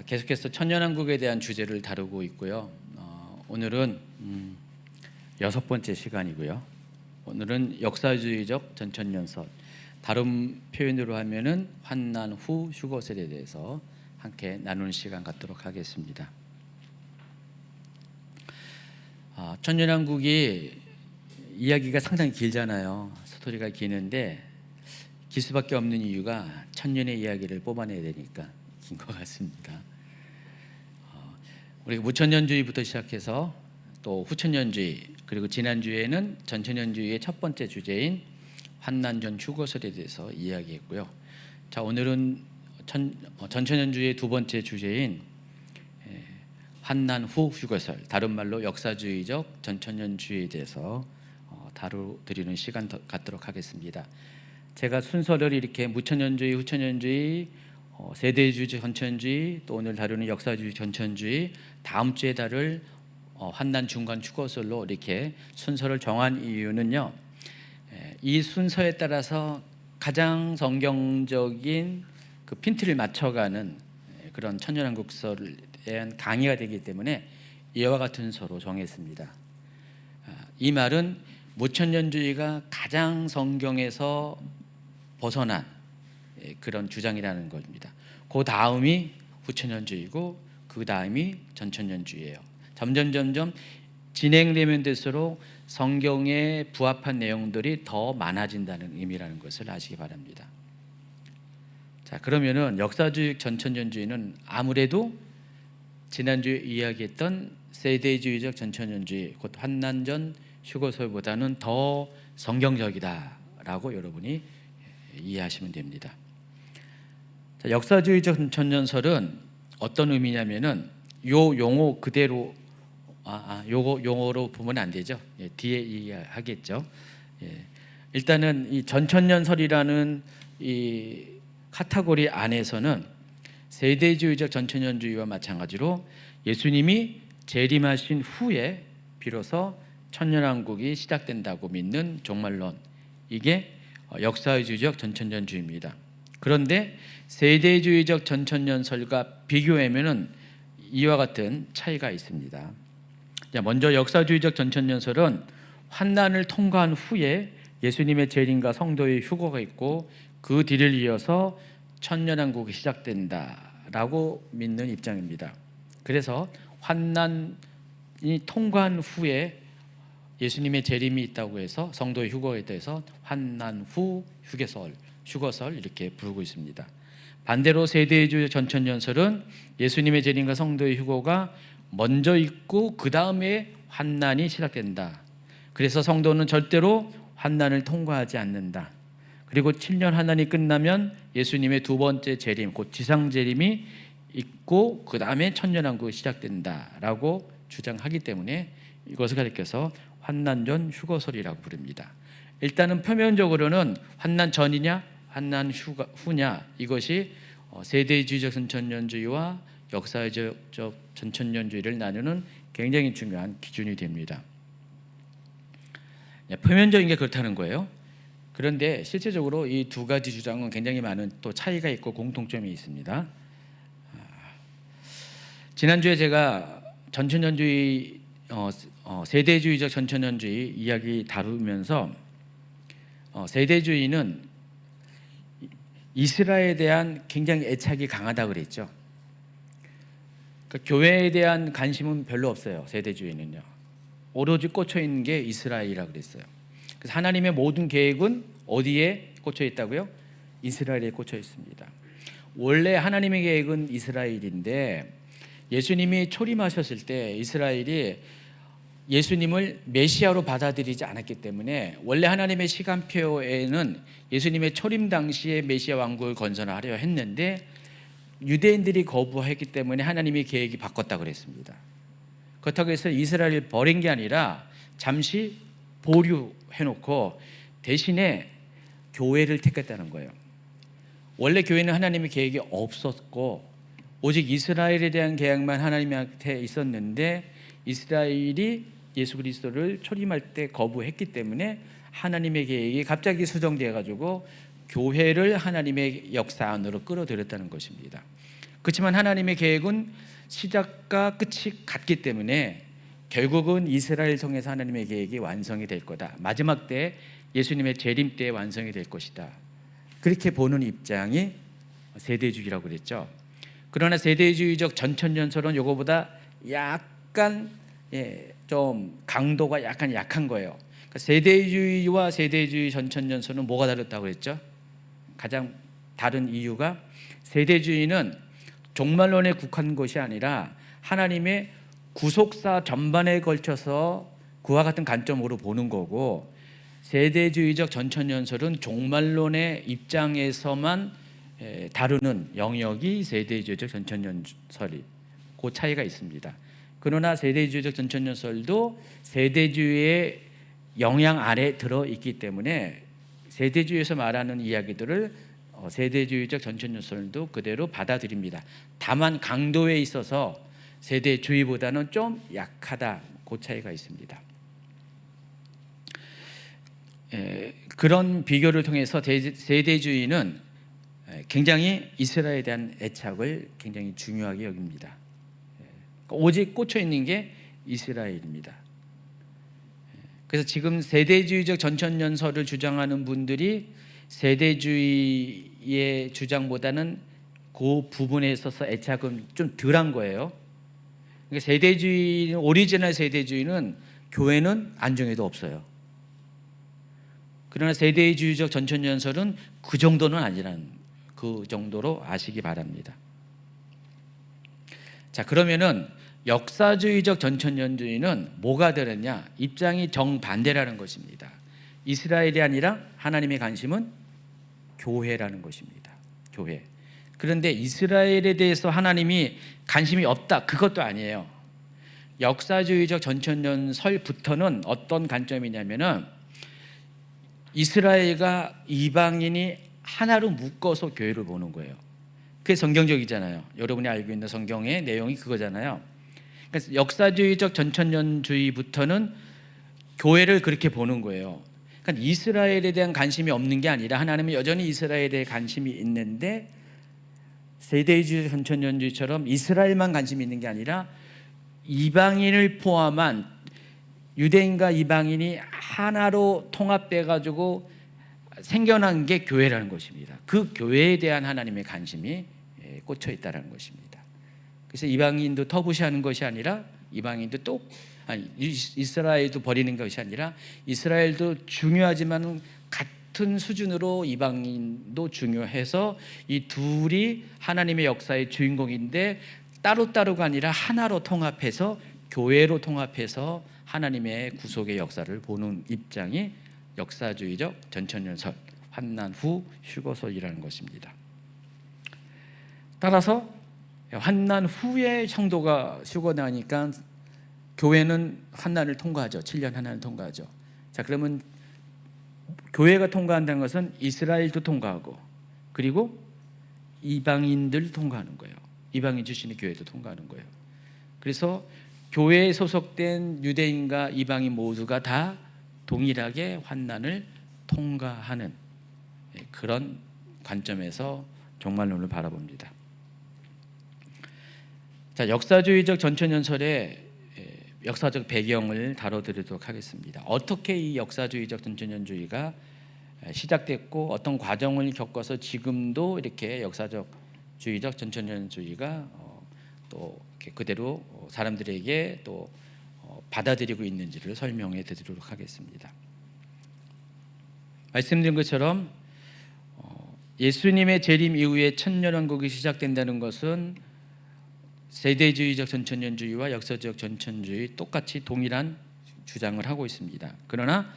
계속해서 천년왕국에 대한 주제를 다루고 있고요. 오늘은 6번째 시간이고요. 오늘은 역사주의적 전천년설, 다른 표현으로 하면은 환난 후 휴거설에 대해서 함께 나누는 시간 갖도록 하겠습니다. 천년왕국이 이야기가 상당히 길잖아요. 스토리가 기는데 길 수밖에 없는 이유가 천년의 이야기를 뽑아내야 되니까 긴 것 같습니다. 우리가 무천년주의부터 시작해서 또 후천년주의, 그리고 지난주에는 전천년주의의 첫 번째 주제인 환난 전 휴거설에 대해서 이야기했고요. 자, 오늘은 전천년주의의 두 번째 주제인 환난 후 휴거설, 다른 말로 역사주의적 전천년주의에 대해서 다루드리는 시간 갖도록 하겠습니다. 제가 순서를 이렇게 무천년주의, 후천년주의, 세대주의 전천주의, 또 오늘 다루는 역사주의 전천주의, 다음 주에 다룰 환난 중간 휴거설로 이렇게 순서를 정한 이유는요, 이 순서에 따라서 가장 성경적인 그 핀트를 맞춰가는 그런 천년왕국설에 대한 강의가 되기 때문에 이와 같은 순서로 정했습니다. 이 말은 무천년주의가 가장 성경에서 벗어난 그런 주장이라는 겁니다. 그 다음이 후천년주의고 그 다음이 전천년주의예요. 점점 진행되면 될수록 성경에 부합한 내용들이 더 많아진다는 의미라는 것을 아시기 바랍니다. 자, 그러면은 역사주의 전천년주의는 아무래도 지난주에 이야기했던 세대주의적 전천년주의, 곧 환난 전 휴거설보다는 더 성경적이다라고 여러분이 이해하시면 됩니다. 자, 역사주의적 전천년설은 어떤 의미냐면은 요 용어 그대로 요거 용어로 보면 안 되죠. 뒤에 이해하겠죠. 일단은 이 전천년설이라는 이 카테고리 안에서는 세대주의적 전천년주의와 마찬가지로 예수님이 재림하신 후에 비로소 천년왕국이 시작된다고 믿는 종말론, 이게 역사주의적 전천년주의입니다. 그런데 세대주의적 전천년설과 비교하면은 이와 같은 차이가 있습니다. 먼저 역사주의적 전천년설은 환난을 통과한 후에 예수님의 재림과 성도의 휴거가 있고 그 뒤를 이어서 천년왕국이 시작된다라고 믿는 입장입니다. 그래서 환난이 통과한 후에 예수님의 재림이 있다고 해서 성도의 휴거에 대해서 환난 후 휴거설 이렇게 부르고 있습니다. 반대로 세대주의 전천년설은 예수님의 재림과 성도의 휴거가 먼저 있고 그 다음에 환난이 시작된다. 그래서 성도는 절대로 환난을 통과하지 않는다. 그리고 7년 환난이 끝나면 예수님의 두 번째 재림, 곧 지상 재림이 있고 그 다음에 천년왕국이 시작된다라고 주장하기 때문에 이것을 가리켜서 환난 전 휴거설이라고 부릅니다. 일단은 표면적으로는 환난 전이냐 환난 후냐, 이것이 세대주의적 전천년주의와 역사적 전천년주의를 나누는 굉장히 중요한 기준이 됩니다. 표면적인 게 그렇다는 거예요. 그런데 실제적으로 이 두 가지 주장은 굉장히 많은 또 차이가 있고 공통점이 있습니다. 지난주에 제가 전천년주의, 세대주의적 전천년주의 이야기 다루면서 세대주의는 이스라엘에 대한 굉장히 애착이 강하다고 그랬죠. 그러니까 교회에 대한 관심은 별로 없어요. 세대주의는요. 오로지 꽂혀 있는 게 이스라엘이라고 그랬어요. 그래서 하나님의 모든 계획은 어디에 꽂혀 있다고요? 이스라엘에 꽂혀 있습니다. 원래 하나님의 계획은 이스라엘인데 예수님이 초림하셨을 때 이스라엘이 예수님을 메시아로 받아들이지 않았기 때문에 원래 하나님의 시간표에는 예수님의 초림 당시에 메시아 왕국을 건설하려 했는데 유대인들이 거부했기 때문에 하나님의 계획이 바꿨다고 그랬습니다. 그렇다고 해서 이스라엘을 버린 게 아니라 잠시 보류해놓고 대신에 교회를 택했다는 거예요. 원래 교회는 하나님의 계획이 없었고 오직 이스라엘에 대한 계약만 하나님한테 있었는데 이스라엘이 예수 그리스도를 초림할 때 거부했기 때문에 하나님의 계획이 갑자기 수정되어 가지고 교회를 하나님의 역사 안으로 끌어들였다는 것입니다. 그렇지만 하나님의 계획은 시작과 끝이 같기 때문에 결국은 이스라엘 통해서 하나님의 계획이 완성이 될 거다. 마지막 때 예수님의 재림 때 완성이 될 것이다. 그렇게 보는 입장이 세대주의라고 그랬죠. 그러나 세대주의적 전천년설은 이거보다 약간 좀 강도가 약간 약한 거예요. 그러니까 세대주의와 세대주의 전천년설은 뭐가 다르다고 그랬죠? 가장 다른 이유가 세대주의는 종말론에 국한 것이 아니라 하나님의 구속사 전반에 걸쳐서 그와 같은 관점으로 보는 거고, 세대주의적 전천년설은 종말론의 입장에서만 다루는 영역이 세대주의적 전천년설이 그 차이가 있습니다. 그러나 세대주의적 전천년설도 세대주의의 영향 아래 들어있기 때문에 세대주의에서 말하는 이야기들을 세대주의적 전천년설도 그대로 받아들입니다. 다만 강도에 있어서 세대주의보다는 좀 약하다, 그 차이가 있습니다. 그런 비교를 통해서 세대주의는 굉장히 이스라엘에 대한 애착을 굉장히 중요하게 여깁니다. 오직 꽂혀 있는 게 이스라엘입니다. 그래서 지금 세대주의적 전천년설을 주장하는 분들이 세대주의의 주장보다는 그 부분에 있어서 애착은 좀 덜한 거예요. 그러니까 세대주의, 오리지널 세대주의는 교회는 안정에도 없어요. 그러나 세대주의적 전천년설은 그 정도는 아니라는, 그 정도로 아시기 바랍니다. 자, 그러면은 역사주의적 전천년주의는 뭐가 다르냐? 입장이 정반대라는 것입니다. 이스라엘이 아니라 하나님의 관심은 교회라는 것입니다. 교회. 그런데 이스라엘에 대해서 하나님이 관심이 없다, 그것도 아니에요. 역사주의적 전천년설부터는 어떤 관점이냐면은 이스라엘과 이방인이 하나로 묶어서 교회를 보는 거예요. 그게 성경적이잖아요. 여러분이 알고 있는 성경의 내용이 그거잖아요. 그래서 역사주의적 전천년주의부터는 교회를 그렇게 보는 거예요. 그러니까 이스라엘에 대한 관심이 없는 게 아니라 하나님은 여전히 이스라엘에 대해 관심이 있는데, 세대주의 전천년주의처럼 이스라엘만 관심이 있는 게 아니라 이방인을 포함한 유대인과 이방인이 하나로 통합돼 가지고 생겨난 게 교회라는 것입니다. 그 교회에 대한 하나님의 관심이 꽂혀 있다는 것입니다. 그래서 이방인도 터부시하는 것이 아니라 이방인도 이스라엘도 버리는 것이 아니라 이스라엘도 중요하지만 같은 수준으로 이방인도 중요해서 이 둘이 하나님의 역사의 주인공인데 따로따로가 아니라 하나로 통합해서, 교회로 통합해서 하나님의 구속의 역사를 보는 입장이 역사주의적 전천년설, 환난 후 휴거설이라는 것입니다. 따라서 환난 후에 성도가 휴거나니까 교회는 환난을 통과하죠. 7년 환난을 통과하죠. 자, 그러면 교회가 통과한다는 것은 이스라엘도 통과하고, 그리고 이방인들 통과하는 거예요. 이방인 출신의 교회도 통과하는 거예요. 그래서 교회에 소속된 유대인과 이방인 모두가 다 동일하게 환난을 통과하는 그런 관점에서 종말론을 바라봅니다. 자, 역사주의적 전천년설의 역사적 배경을 다뤄드리도록 하겠습니다. 어떻게 이 역사주의적 전천년주의가 시작됐고 어떤 과정을 겪어서 지금도 이렇게 역사주의적 전천년주의가 또 이렇게 그대로 사람들에게 또 받아들이고 있는지를 설명해 드리도록 하겠습니다. 말씀드린 것처럼 예수님의 재림 이후에 천년왕국이 시작된다는 것은 세대주의적 전천년주의와 역사적 전천주의 똑같이 동일한 주장을 하고 있습니다. 그러나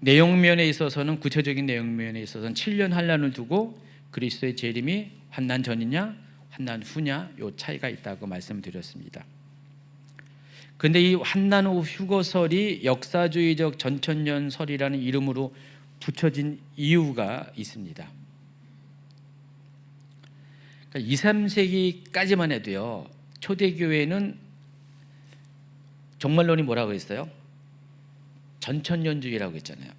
내용면에 있어서는, 구체적인 내용면에 있어서는 7년 환난을 두고 그리스도의 재림이 환난 전이냐 환난 후냐 요 차이가 있다고 말씀드렸습니다. 그런데 이 환난 후 휴거설이 역사주의적 전천년설이라는 이름으로 붙여진 이유가 있습니다. 그러니까 2, 3세기까지만 해도요, 초대교회는 종말론이 뭐라고 했어요? 전천년주의라고 했잖아요.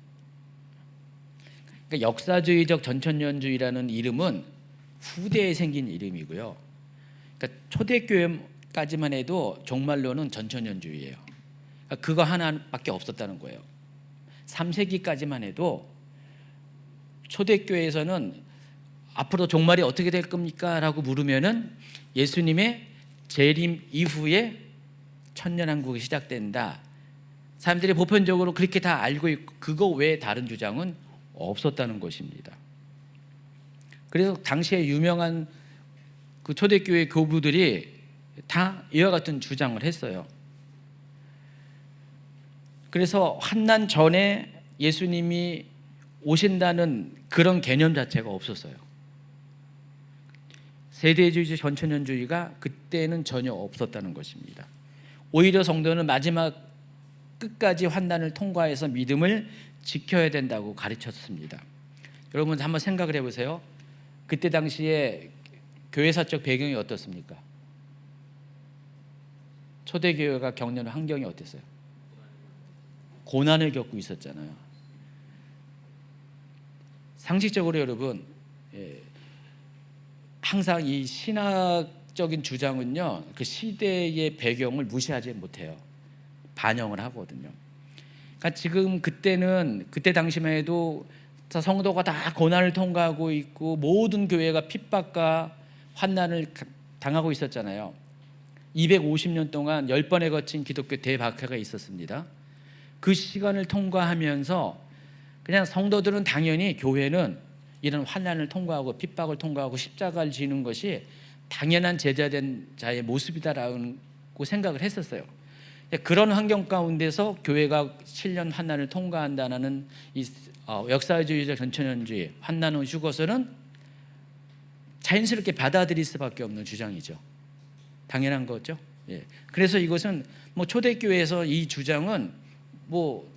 그러니까 역사주의적 전천년주의라는 이름은 후대에 생긴 이름이고요, 그러니까 초대교회까지만 해도 종말론은 전천년주의예요. 그러니까 그거 하나밖에 없었다는 거예요. 3세기까지만 해도 초대교회에서는 앞으로 종말이 어떻게 될 겁니까? 라고 물으면은 예수님의 재림 이후에 천년왕국이 시작된다. 사람들이 보편적으로 그렇게 다 알고 있고 그거 외에 다른 주장은 없었다는 것입니다. 그래서 당시에 유명한 그 초대교회 교부들이 다 이와 같은 주장을 했어요. 그래서 환난 전에 예수님이 오신다는 그런 개념 자체가 없었어요. 세대주의, 전천년주의가 그때는 전혀 없었다는 것입니다. 오히려 성도는 마지막 끝까지 환난을 통과해서 믿음을 지켜야 된다고 가르쳤습니다. 여러분 한번 생각을 해보세요. 그때 당시에 교회사적 배경이 어떻습니까? 초대교회가 겪는 환경이 어땠어요? 고난을 겪고 있었잖아요. 상식적으로 여러분, 항상 이 신학적인 주장은요, 그 시대의 배경을 무시하지 못해요. 반영을 하거든요. 그러니까 지금 그때 당시만 해도 성도가 다 고난을 통과하고 있고 모든 교회가 핍박과 환난을 당하고 있었잖아요. 250년 동안 10번에 거친 기독교 대박해가 있었습니다. 그 시간을 통과하면서 그냥 성도들은 당연히 교회는 이런 환난을 통과하고 핍박을 통과하고 십자가를 지는 것이 당연한 제자된 자의 모습이다라고 생각을 했었어요. 그런 환경 가운데서 교회가 7년 환난을 통과한다는 이 역사주의적 전천년주의, 환난은 휴거서는 자연스럽게 받아들일 수밖에 없는 주장이죠. 당연한 거죠. 그래서 이것은 뭐 초대교회에서 이 주장은 뭐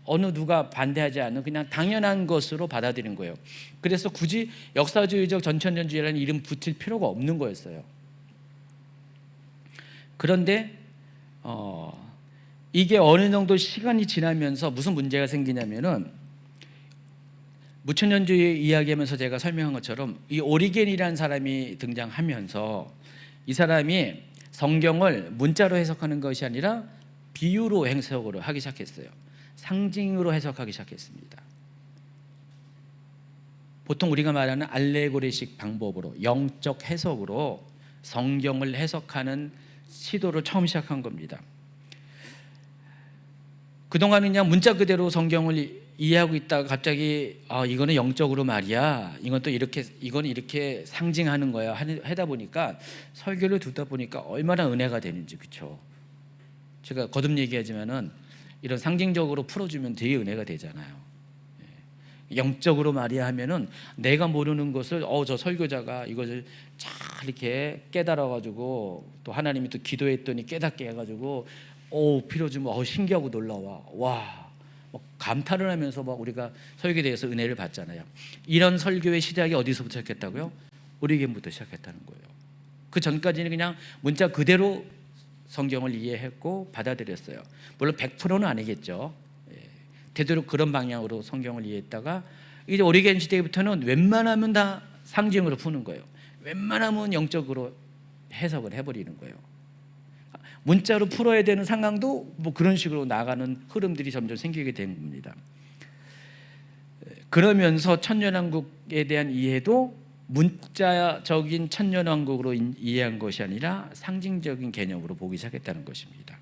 어느 누가 반대하지 않는 그냥 당연한 것으로 받아들인 거예요. 그래서 굳이 역사주의적 전천년주의라는 이름 붙일 필요가 없는 거였어요. 그런데 이게 어느 정도 시간이 지나면서 무슨 문제가 생기냐면은 무천년주의 이야기하면서 제가 설명한 것처럼 이 오리겐이라는 사람이 등장하면서 이 사람이 성경을 문자로 해석하는 것이 아니라 비유로 해석으로 하기 시작했어요. 상징으로 해석하기 시작했습니다. 보통 우리가 말하는 알레고리식 방법으로 영적 해석으로 성경을 해석하는 시도를 처음 시작한 겁니다. 그동안은 그냥 문자 그대로 성경을 이해하고 있다가 갑자기 이거는 영적으로 말이야. 이거는 이렇게 상징하는 거야. 하다 보니까 설교를 듣다 보니까 얼마나 은혜가 되는지, 그렇죠? 제가 거듭 얘기하지만은 이런 상징적으로 풀어주면 되게 은혜가 되잖아요. 영적으로 말이야 하면은 내가 모르는 것을 저 설교자가 이것을 잘 이렇게 깨달아가지고 또 하나님이 또 기도했더니 깨닫게 해가지고 필요주면 신기하고 놀라워. 와. 감탄을 하면서 막 우리가 설교에 대해서 은혜를 받잖아요. 이런 설교의 시작이 어디서부터 시작했다고요? 오리겐부터 시작했다는 거예요. 그 전까지는 그냥 문자 그대로 성경을 이해했고 받아들였어요. 물론 100%는 아니겠죠. 되도록 그런 방향으로 성경을 이해했다가 이제 오리겐 시대부터는 웬만하면 다 상징으로 푸는 거예요. 웬만하면 영적으로 해석을 해버리는 거예요. 문자로 풀어야 되는 상황도 뭐 그런 식으로 나가는 흐름들이 점점 생기게 된 겁니다. 그러면서 천년왕국에 대한 이해도 문자적인 천년왕국으로 이해한 것이 아니라 상징적인 개념으로 보기 시작했다는 것입니다.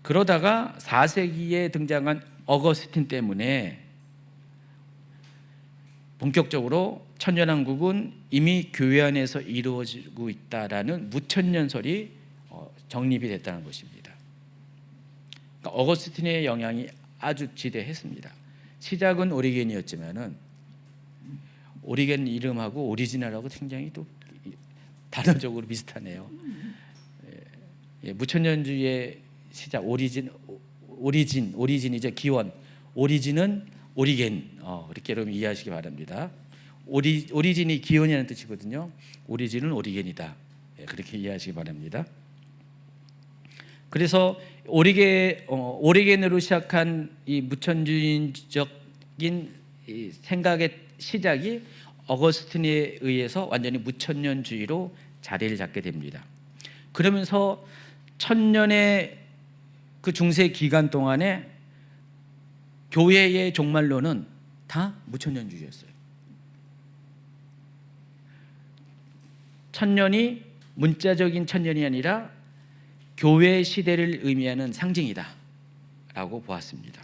그러다가 4세기에 등장한 어거스틴 때문에 본격적으로 천년왕국은 이미 교회 안에서 이루어지고 있다라는 무천년설이 정립이 됐다는 것입니다. 그러니까 어거스틴의 영향이 아주 지대했습니다. 시작은 오리겐이었지만은 오리겐 이름하고 오리지널하고 굉장히 또 단어적으로 비슷하네요. 무천년주의의 시작 오리진이죠. 기원. 오리진은 오리겐. 이렇게 여러분 이해하시기 바랍니다. 오리진이 기원이라는 뜻이거든요. 오리진은 오리겐이다. 그렇게 이해하시기 바랍니다. 그래서 오리겐으로 시작한 이 무천주의적인 생각의 시작이 어거스틴에 의해서 완전히 무천년주의로 자리를 잡게 됩니다. 그러면서 천년의 그 중세 기간 동안에 교회의 종말론은 다 무천년주의였어요. 천년이 문자적인 천년이 아니라 교회 시대를 의미하는 상징이다 라고 보았습니다.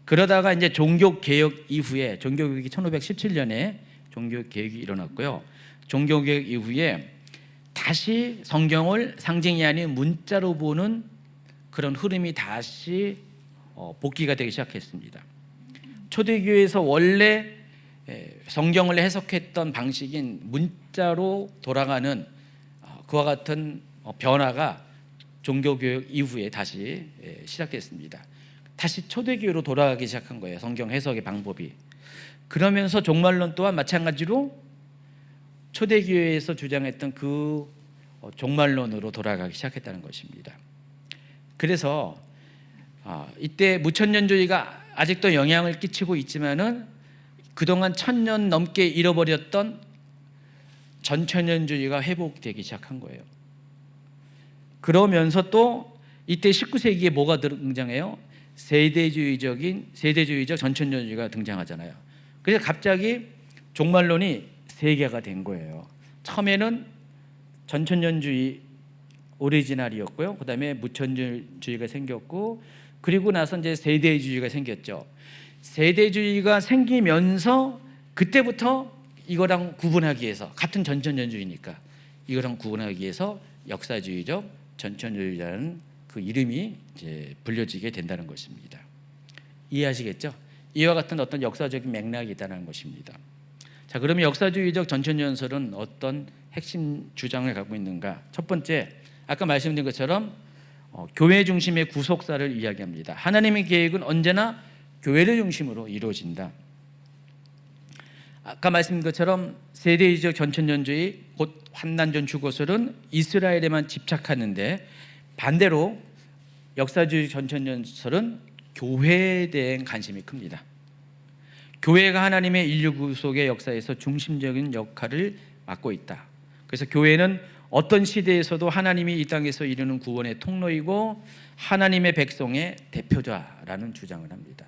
그러다가 이제 종교개혁 이후에, 종교개혁이 1517년에 종교개혁이 일어났고요. 종교개혁 이후에 다시 성경을 상징이 아닌 문자로 보는 그런 흐름이 다시 복귀가 되기 시작했습니다. 초대교회에서 원래 성경을 해석했던 방식인 문자로 돌아가는 그와 같은 변화가 종교교육 이후에 다시 시작됐습니다. 다시 초대교회로 돌아가기 시작한 거예요. 성경 해석의 방법이. 그러면서 종말론 또한 마찬가지로 초대교회에서 주장했던 그 종말론으로 돌아가기 시작했다는 것입니다. 그래서 이때 무천년주의가 아직도 영향을 끼치고 있지만은 그동안 1000년 넘게 잃어버렸던 전천년주의가 회복되기 시작한 거예요. 그러면서 또 이때 19세기에 뭐가 등장해요? 세대주의적 전천년주의가 등장하잖아요. 그래서 갑자기 종말론이 세계가 된 거예요. 처음에는 전천년주의 오리지널이었고요. 그다음에 무천년주의가 생겼고, 그리고 나서 이제 세대주의가 생겼죠. 세대주의가 생기면서 그때부터 이거랑 구분하기 위해서, 같은 전천년주의니까 이거랑 구분하기 위해서 역사주의적 전천년주의라는 그 이름이 이제 불려지게 된다는 것입니다. 이해하시겠죠? 이와 같은 어떤 역사적인 맥락이 있다는 것입니다. 자, 그러면 역사주의적 전천년설은 어떤 핵심 주장을 갖고 있는가? 첫 번째, 아까 말씀드린 것처럼 교회 중심의 구속사를 이야기합니다. 하나님의 계획은 언제나 교회를 중심으로 이루어진다. 아까 말씀드린 것처럼 세대주의적 전천년주의, 곧 환난전 주고설은 이스라엘에만 집착하는데, 반대로 역사주의 전천년설은 교회에 대한 관심이 큽니다. 교회가 하나님의 인류 구속의 역사에서 중심적인 역할을 맡고 있다. 그래서 교회는 어떤 시대에서도 하나님이 이 땅에서 이루는 구원의 통로이고 하나님의 백성의 대표자라는 주장을 합니다.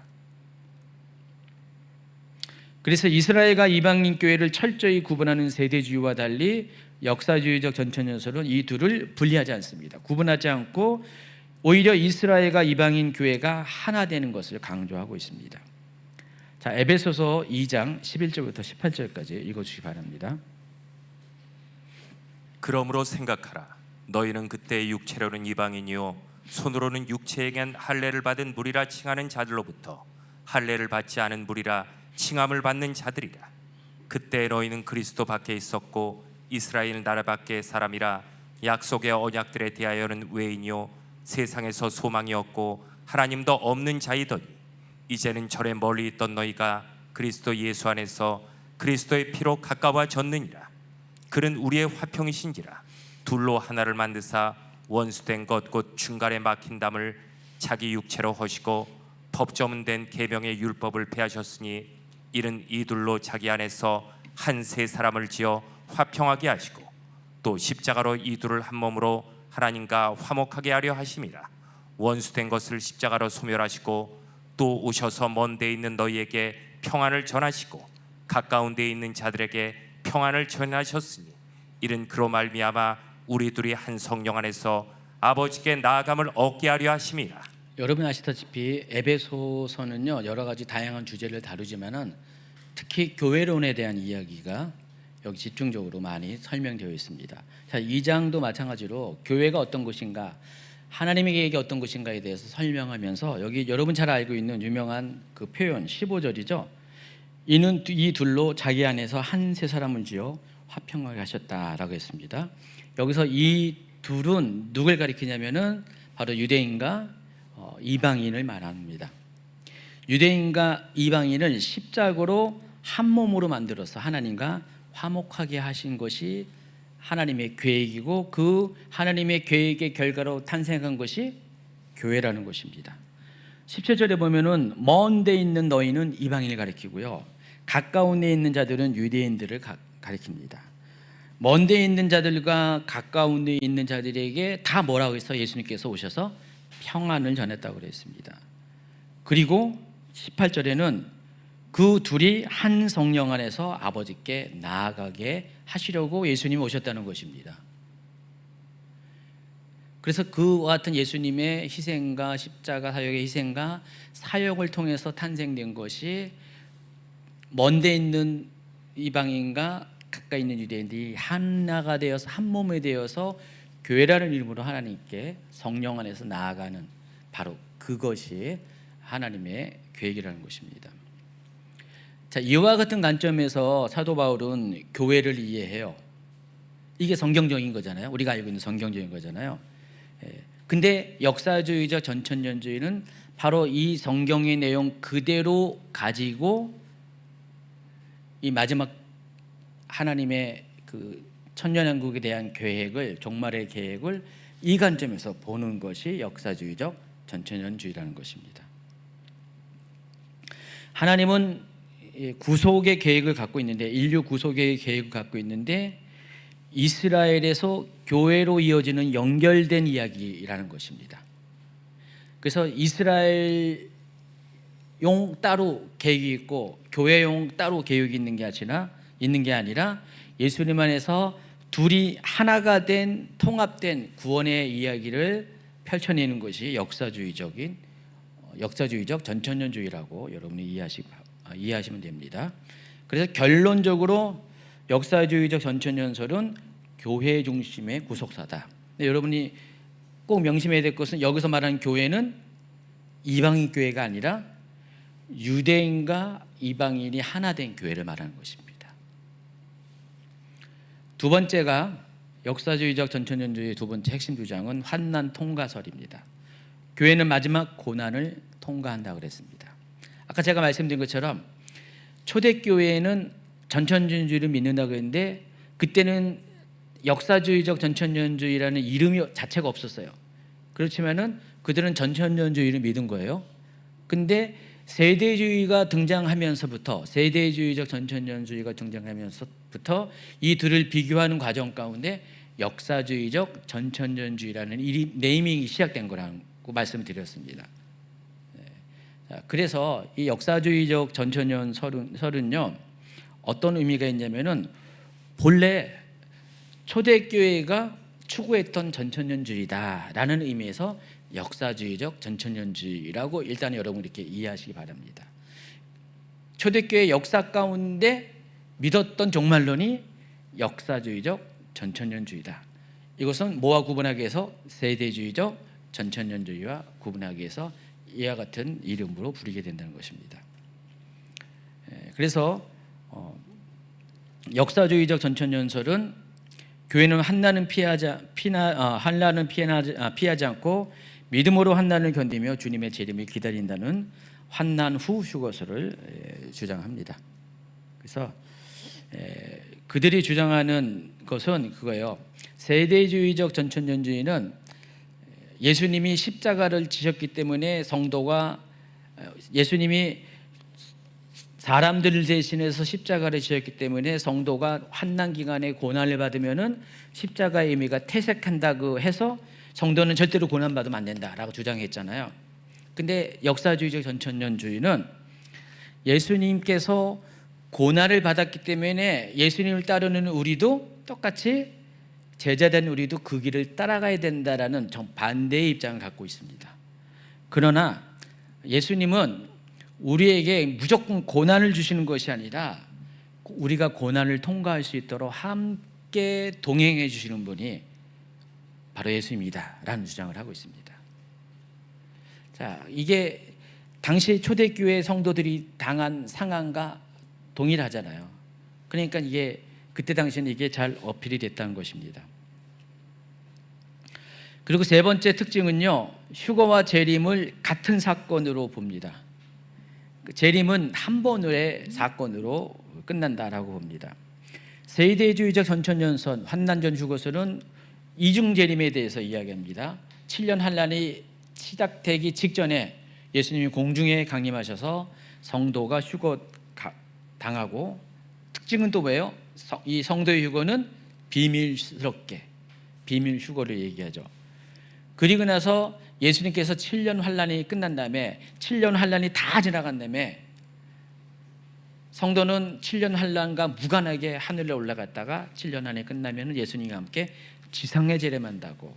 그래서 이스라엘과 이방인 교회를 철저히 구분하는 세대주의와 달리 역사주의적 전천년설은 이 둘을 분리하지 않습니다. 구분하지 않고 오히려 이스라엘과 이방인 교회가 하나 되는 것을 강조하고 있습니다. 자, 에베소서 2장 11절부터 18절까지 읽어주시기 바랍니다. 그러므로 생각하라. 너희는 그때 육체로는 이방인이요 손으로는 육체에겐 할례를 받은 무리라 칭하는 자들로부터 할례를 받지 않은 무리라 칭함을 받는 자들이라. 그때 너희는 그리스도 밖에 있었고 이스라엘 나라 밖의 사람이라. 약속의 언약들에 대하여는 외인이요 세상에서 소망이 없고 하나님도 없는 자이더니 이제는 절에 멀리 있던 너희가 그리스도 예수 안에서 그리스도의 피로 가까워졌느니라. 그는 우리의 화평이신지라. 둘로 하나를 만드사 원수된 것 곧 중간에 막힌 담을 자기 육체로 허시고 법조문된 계명의 율법을 폐하셨으니 이는 이 둘로 자기 안에서 한 세 사람을 지어 화평하게 하시고 또 십자가로 이 둘을 한 몸으로 하나님과 화목하게 하려 하심이라. 원수된 것을 십자가로 소멸하시고 또 오셔서 먼 데 있는 너희에게 평안을 전하시고 가까운 데 있는 자들에게 평안을 전하셨으니 이는 그로 말미암아 우리 둘이 한 성령 안에서 아버지께 나아감을 얻게 하려 하심이라. 여러분 아시다시피 에베소서는요, 여러 가지 다양한 주제를 다루지만은 특히 교회론에 대한 이야기가 여기 집중적으로 많이 설명되어 있습니다. 자, 2장도 마찬가지로 교회가 어떤 것인가, 하나님의 계획이 어떤 것인가에 대해서 설명하면서 여기 여러분 잘 알고 있는 유명한 그 표현 15절이죠. 이는 이 둘로 자기 안에서 한 세 사람을 지어 화평하게 하셨다라고 했습니다. 여기서 이 둘은 누굴 가리키냐면은 바로 유대인과 이방인을 말합니다. 유대인과 이방인을 십자가로 한 몸으로 만들어서 하나님과 화목하게 하신 것이 하나님의 계획이고 그 하나님의 계획의 결과로 탄생한 것이 교회라는 것입니다. 17절에 보면은 먼 데 있는 너희는 이방인을 가리키고요, 가까운 데 있는 자들은 유대인들을 가리킵니다. 먼데 있는 자들과 가까운 데 있는 자들에게 다 뭐라고 해서 예수님께서 오셔서 평안을 전했다고 그랬습니다. 그리고 18절에는 그 둘이 한 성령 안에서 아버지께 나아가게 하시려고 예수님이 오셨다는 것입니다. 그래서 그와 같은 예수님의 희생과 십자가 사역의 희생과 사역을 통해서 탄생된 것이 먼데 있는 이방인과 가까이 있는 유대인들이 하나가 되어서 한 몸이 되어서 교회라는 이름으로 하나님께 성령 안에서 나아가는 바로 그것이 하나님의 계획이라는 것입니다. 자, 이와 같은 관점에서 사도 바울은 교회를 이해해요. 이게 성경적인 거잖아요. 우리가 알고 있는 성경적인 거잖아요. 근데 역사주의적 전천년주의는 바로 이 성경의 내용 그대로 가지고 이 마지막 하나님의 그 천년왕국에 대한 계획을, 종말의 계획을 이 관점에서 보는 것이 역사주의적 전천년주의라는 것입니다. 하나님은 구속의 계획을 갖고 있는데, 인류 구속의 계획을 갖고 있는데 이스라엘에서 교회로 이어지는 연결된 이야기라는 것입니다. 그래서 이스라엘용 따로 계획이 있고 교회용 따로 계획이 있는 게 아니라 예수님 안에서 둘이 하나가 된 통합된 구원의 이야기를 펼쳐내는 것이 역사주의적 전천년주의라고 여러분이 이해하시면 됩니다. 그래서 결론적으로 역사주의적 전천년설은 교회 중심의 구속사다. 근데 여러분이 꼭 명심해야 될 것은 여기서 말하는 교회는 이방인 교회가 아니라 유대인과 이방인이 하나 된 교회를 말하는 것입니다. 두 번째가 역사주의적 전천년주의의 두 번째 핵심 주장은 환난 통과설입니다. 교회는 마지막 고난을 통과한다고 그랬습니다. 아까 제가 말씀드린 것처럼 초대교회는 전천년주의를 믿는다고 했는데 그때는 역사주의적 전천년주의라는 이름이 자체가 없었어요. 그렇지만은 그들은 전천년주의를 믿은 거예요. 근데 세대주의가 등장하면서부터, 세대주의적 전천년주의가 등장하면서부터 이 둘을 비교하는 과정 가운데 역사주의적 전천년주의라는 네이밍이 시작된 거라고 말씀드렸습니다. 그래서 이 역사주의적 전천년설은요 어떤 의미가 있냐면은 본래 초대교회가 추구했던 전천년주의다라는 의미에서 역사주의적 전천년주의라고 일단 여러분 이렇게 이해하시기 바랍니다. 초대교회 역사 가운데 믿었던 종말론이 역사주의적 전천년주의다. 이것은 뭐와 구분하기 위해서 세대주의적 전천년주의와 구분하기 위해서 이와 같은 이름으로 부르게 된다는 것입니다. 그래서 역사주의적 전천년설은 교회는 환난은 피하지 않고 믿음으로 환난을 견디며 주님의 재림을 기다린다는 환난 후 휴거설을 주장합니다. 그래서 그들이 주장하는 것은 그거예요. 세대주의적 전천년주의는 예수님이 십자가를 지셨기 때문에 성도가 예수님이 사람들을 대신해서 십자가를 지었기 때문에 성도가 환난 기간에 고난을 받으면은 십자가의 의미가 퇴색한다고 해서 성도는 절대로 고난 받으면 안 된다라고 주장했잖아요. 근데 역사주의적 전천년주의는 예수님께서 고난을 받았기 때문에 예수님을 따르는 우리도 똑같이 제자된 우리도 그 길을 따라가야 된다라는 정반대의 입장을 갖고 있습니다. 그러나 예수님은 우리에게 무조건 고난을 주시는 것이 아니라 우리가 고난을 통과할 수 있도록 함께 동행해 주시는 분이 바로 예수님이다라는 주장을 하고 있습니다. 자, 이게 당시 초대교회 성도들이 당한 상황과 동일하잖아요. 그러니까 이게 그때 당시에는 이게 잘 어필이 됐다는 것입니다. 그리고 세 번째 특징은요, 휴거와 재림을 같은 사건으로 봅니다. 재림은 한 번의 사건으로 끝난다라고 봅니다. 세대주의적 전천년선 환난전 휴거설은 이중 재림에 대해서 이야기합니다. 7년 환난이 시작되기 직전에 예수님이 공중에 강림하셔서 성도가 휴거 당하고, 특징은 또 뭐예요? 이 성도의 휴거는 비밀스럽게 비밀 휴거를 얘기하죠. 그리고 나서 예수님께서 7년 환란이 끝난 다음에 7년 환란이 다 지나간 다음에 성도는 7년 환란과 무관하게 하늘에 올라갔다가 7년 환란이 끝나면 예수님과 함께 지상에 재림한다고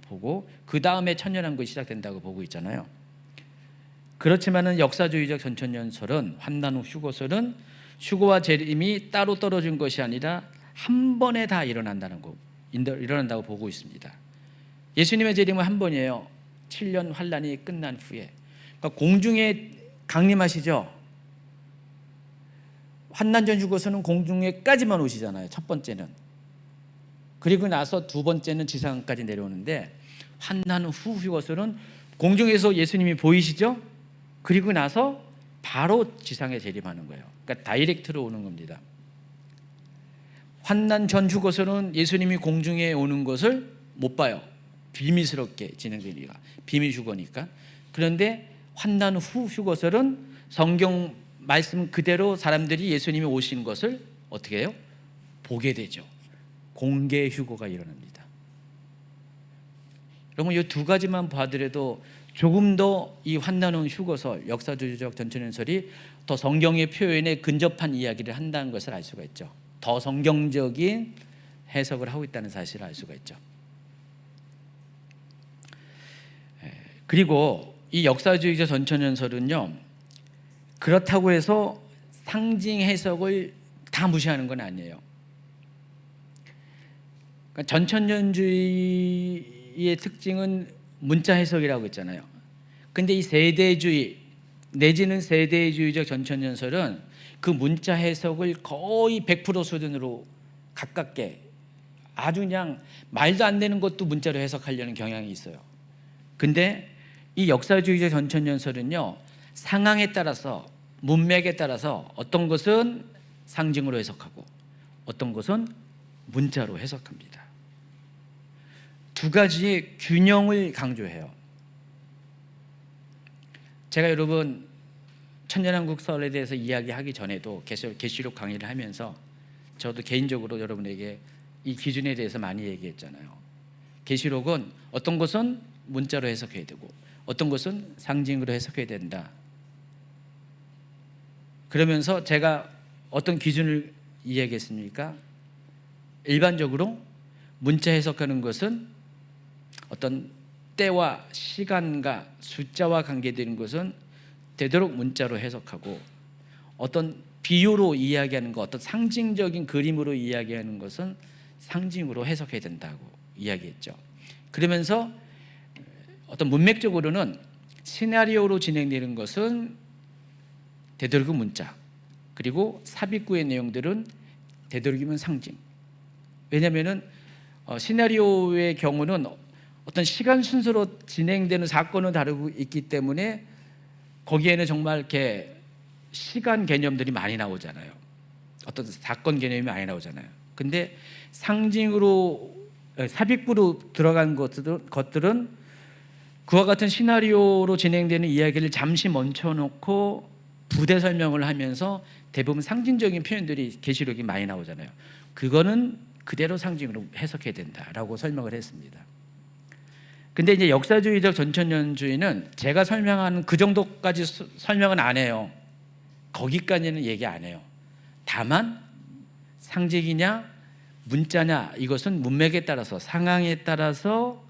보고 그 다음에 천년왕국이 시작된다고 보고 있잖아요. 그렇지만은 역사주의적 전천년설은 환난 후 휴거설은 휴거와 재림이 따로 떨어진 것이 아니라 한 번에 다 일어난다고 보고 있습니다. 예수님의 재림은 한 번이에요. 7년 환란이 끝난 후에. 그러니까 공중에 강림하시죠. 환난 전 휴거설은 공중에까지만 오시잖아요. 첫 번째는. 그리고 나서 두 번째는 지상까지 내려오는데 환난 후 휴거설은 공중에서 예수님이 보이시죠? 그리고 나서 바로 지상에 재림하는 거예요. 그러니까 다이렉트로 오는 겁니다. 환난 전 휴거설은 예수님이 공중에 오는 것을 못 봐요. 비밀스럽게 진행되니까. 비밀 휴거니까. 그런데 환난 후 휴거설은 성경 말씀 그대로 사람들이 예수님이 오신 것을 어떻게 해요? 보게 되죠. 공개 휴거가 일어납니다. 여러분 이 두 가지만 봐더라도 조금 더 이 환난 후 휴거설, 역사주의적 전천년설이 더 성경의 표현에 근접한 이야기를 한다는 것을 알 수가 있죠. 더 성경적인 해석을 하고 있다는 사실을 알 수가 있죠. 그리고 이 역사주의적 전천년설은요, 그렇다고 해서 상징 해석을 다 무시하는 건 아니에요. 그러니까 전천년주의의 특징은 문자 해석이라고 했잖아요. 근데 이 세대주의 내지는 세대주의적 전천년설은 그 문자 해석을 거의 100% 수준으로 가깝게 아주 그냥 말도 안 되는 것도 문자로 해석하려는 경향이 있어요. 근데 이 역사주의적 전천년설은요, 상황에 따라서 문맥에 따라서 어떤 것은 상징으로 해석하고 어떤 것은 문자로 해석합니다. 두 가지의 균형을 강조해요. 제가 여러분 천년왕국설에 대해서 이야기하기 전에도 계시록 강의를 하면서 저도 개인적으로 여러분에게 이 기준에 대해서 많이 얘기했잖아요. 계시록은 어떤 것은 문자로 해석해야 되고 어떤 것은 상징으로 해석해야 된다. 그러면서 제가 어떤 기준을 이야기했습니까? 일반적으로 문자 해석하는 것은 어떤 때와 시간과 숫자와 관계되는 것은 되도록 문자로 해석하고 어떤 비유로 이야기하는 것, 어떤 상징적인 그림으로 이야기하는 것은 상징으로 해석해야 된다고 이야기했죠. 그러면서 어떤 문맥적으로는 시나리오로 진행되는 것은 되도록이면 문자, 그리고 삽입구의 내용들은 되도록이면 상징. 왜냐하면 시나리오의 경우는 어떤 시간 순서로 진행되는 사건을 다루고 있기 때문에 거기에는 정말 이렇게 시간 개념들이 많이 나오잖아요. 어떤 사건 개념이 많이 나오잖아요. 근데 상징으로 삽입구로 들어간 것들은 그와 같은 시나리오로 진행되는 이야기를 잠시 멈춰놓고 부대 설명을 하면서 대부분 상징적인 표현들이 계시록이 많이 나오잖아요. 그거는 그대로 상징으로 해석해야 된다라고 설명을 했습니다. 근데 이제 역사주의적 전천년주의는 제가 설명하는 그 정도까지 설명은 안 해요. 거기까지는 얘기 안 해요. 다만 상징이냐 문자냐 이것은 문맥에 따라서 상황에 따라서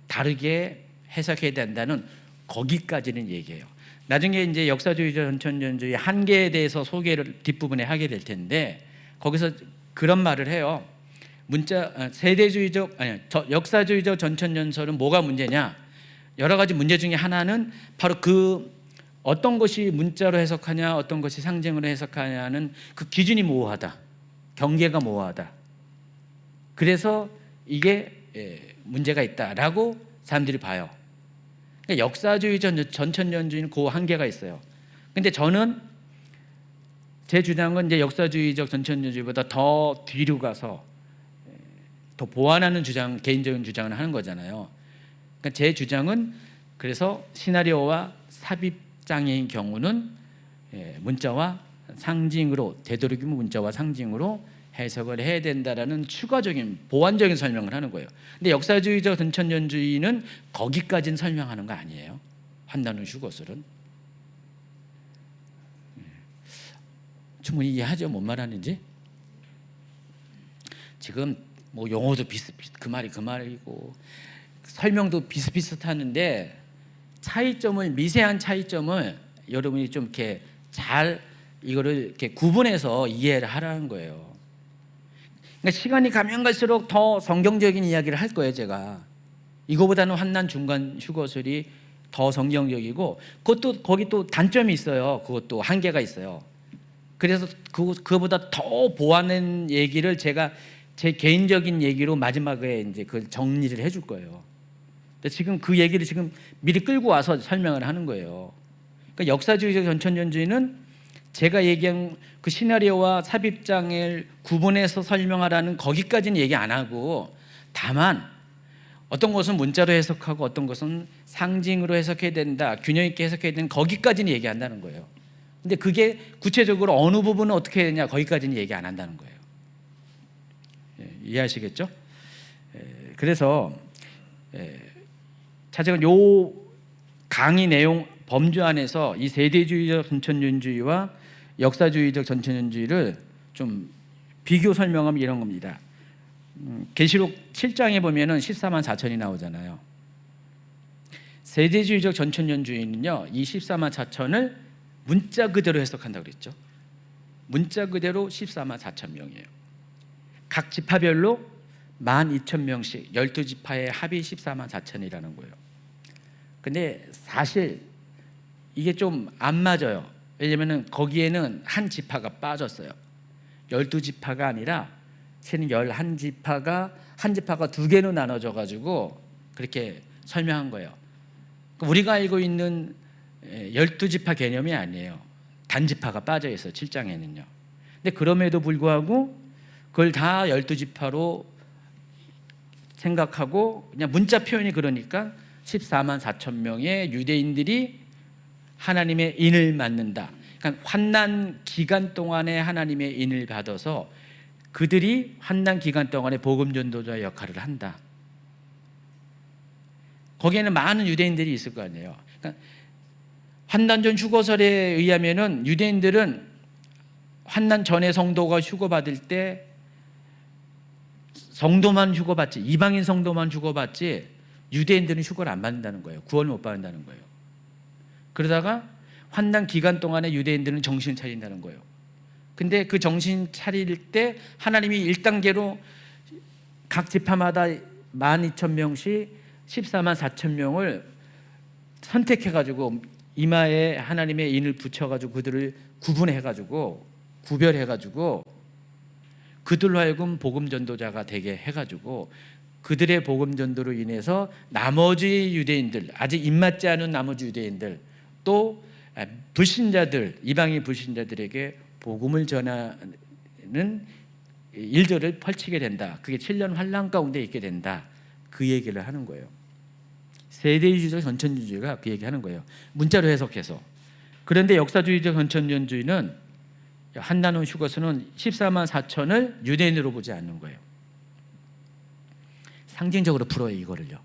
다르게 해석해야 된다는 거기까지는 얘기해요. 나중에 이제 역사주의적 전천년주의 한계에 대해서 소개를 뒷부분에 하게 될 텐데 거기서 그런 말을 해요. 역사주의적 전천년설은 뭐가 문제냐? 여러 가지 문제 중에 하나는 바로 그 어떤 것이 문자로 해석하냐, 어떤 것이 상징으로 해석하냐는 그 기준이 모호하다, 경계가 모호하다. 그래서 이게 문제가 있다라고 사람들이 봐요. 그러니까 역사주의적 전천년주의는 그 한계가 있어요. 근데 저는 제 주장은 이제 역사주의적 전천년주의보다 더 뒤로 가서 더 보완하는 주장, 개인적인 주장을 하는 거잖아요. 그러니까 제 주장은 그래서 시나리오와 삽입장애인 경우는 문자와 상징으로 되도록이면 문자와 상징으로 해석을 해야 된다라는 추가적인 보완적인 설명을 하는 거예요. 근데 역사주의적 전천년주의는 거기까지는 설명하는 거 아니에요. 환난 후 휴거설은. 충분히 이해하죠? 뭔 말하는지? 지금 뭐 용어도 그 말이고 설명도 비슷비슷하는데 미세한 차이점을 여러분이 좀 이렇게 잘 이거를 이렇게 구분해서 이해를 하라는 거예요. 그러니까 시간이 가면 갈수록 더 성경적인 이야기를 할 거예요. 제가 이거보다는 환난 중간 휴거설이 더 성경적이고 거기 또 단점이 있어요. 그것도 한계가 있어요. 그래서 그거보다 더 보완된 얘기를 제가 제 개인적인 얘기로 마지막에 이제 그 정리를 해줄 거예요. 근데 지금 그 얘기를 지금 미리 끌고 와서 설명을 하는 거예요. 그러니까 역사주의적 전천년주의는 제가 얘기한 그 시나리오와 삽입장을 구분해서 설명하라는 거기까지는 얘기 안 하고, 다만 어떤 것은 문자로 해석하고 어떤 것은 상징으로 해석해야 된다, 균형 있게 해석해야 되는 거기까지는 얘기한다는 거예요. 근데 그게 구체적으로 어느 부분은 어떻게 해야 되냐 거기까지는 얘기 안 한다는 거예요. 이해하시겠죠? 그래서 차제가 요 강의 내용 범주 안에서 이 세대주의적 전천년주의와 역사주의적 전천년주의를 좀 비교 설명하면 이런 겁니다. 계시록 7장에 보면은 14만 4천이 나오잖아요. 세대주의적 전천년주의는요, 이 14만 4천을 문자 그대로 해석한다고 그랬죠. 문자 그대로 14만 4천 명이에요. 각 지파별로 12,000명씩 12지파의 합이 14만 4천이라는 거예요. 근데 사실 이게 좀 안 맞아요. 왜냐면은 거기에는 한 지파가 빠졌어요. 12지파가 아니라 11지파가 한 지파가 두 개로 나눠져 가지고 그렇게 설명한 거예요. 우리가 알고 있는 12지파 개념이 아니에요. 단지파가 빠져 있어요. 7장에는요. 근데 그럼에도 불구하고 그걸 다 12지파로 생각하고 그냥 문자 표현이 그러니까 14만 4천 명의 유대인들이 하나님의 인을 받는다. 그러니까 환난 기간 동안에 하나님의 인을 받아서 그들이 환난 기간 동안에 복음 전도자 역할을 한다. 거기에는 많은 유대인들이 있을 거 아니에요. 그러니까 환난 전 휴거설에 의하면은 유대인들은 환난 전에 성도가 휴거받을 때 성도만 휴거받지, 이방인 성도만 휴거받지 유대인들은 휴거를 안 받는다는 거예요. 구원을 못 받는다는 거예요. 그러다가 환난 기간 동안에 유대인들은 정신 차린다는 거예요. 근데 그 정신 차릴 때 하나님이 1단계로 각 지파마다 12,000명씩 14만 4천 명을 선택해가지고 이마에 하나님의 인을 붙여가지고 그들을 구분해가지고 구별해가지고 그들로 하여금 복음 전도자가 되게 해가지고 그들의 복음 전도로 인해서 나머지 유대인들, 아직 입맞지 않은 나머지 유대인들, 또 불신자들, 이방인 불신자들에게 복음을 전하는 일들을 펼치게 된다. 그게 7년 환난 가운데 있게 된다. 그 얘기를 하는 거예요. 세대주의적 전천년주의가 그 얘기하는 거예요. 문자로 해석해서. 그런데 역사주의적 전천년주의는 환난 후 휴거서는 14만 4천을 유대인으로 보지 않는 거예요. 상징적으로 풀어요, 이거를요.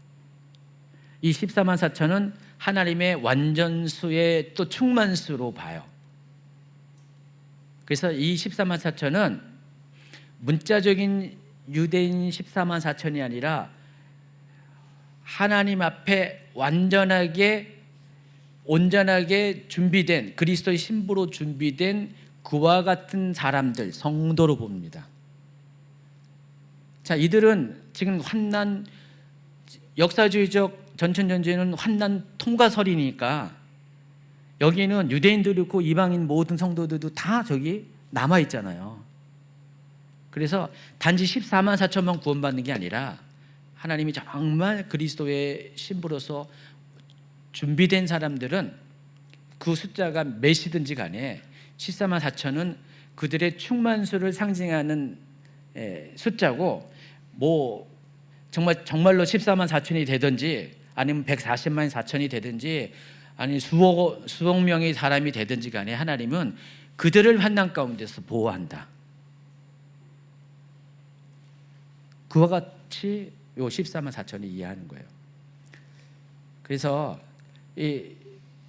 이 14만 4천은 하나님의 완전수의 또 충만수로 봐요. 그래서 이 14만 4천은 문자적인 유대인 14만 4천이 아니라 하나님 앞에 온전하게 준비된 그리스도의 신부로 준비된 그와 같은 사람들, 성도로 봅니다. 자, 이들은 지금 환난, 역사주의적 전천년주의는 환난 통과설이니까 여기는 유대인들도 있고 이방인 모든 성도들도 다 저기 남아 있잖아요. 그래서 단지 14만 4천만 구원받는 게 아니라 하나님이 정말 그리스도의 신부로서 준비된 사람들은 그 숫자가 몇이든지 간에 14만 4천은 그들의 충만수를 상징하는 숫자고, 뭐 정말로 14만 4천이 되든지 아니면 140만 4천이 되든지 아니 수억 명의 사람이 되든지 간에 하나님은 그들을 환난 가운데서 보호한다. 그와 같이 요 14만 4천이 이해하는 거예요. 그래서 이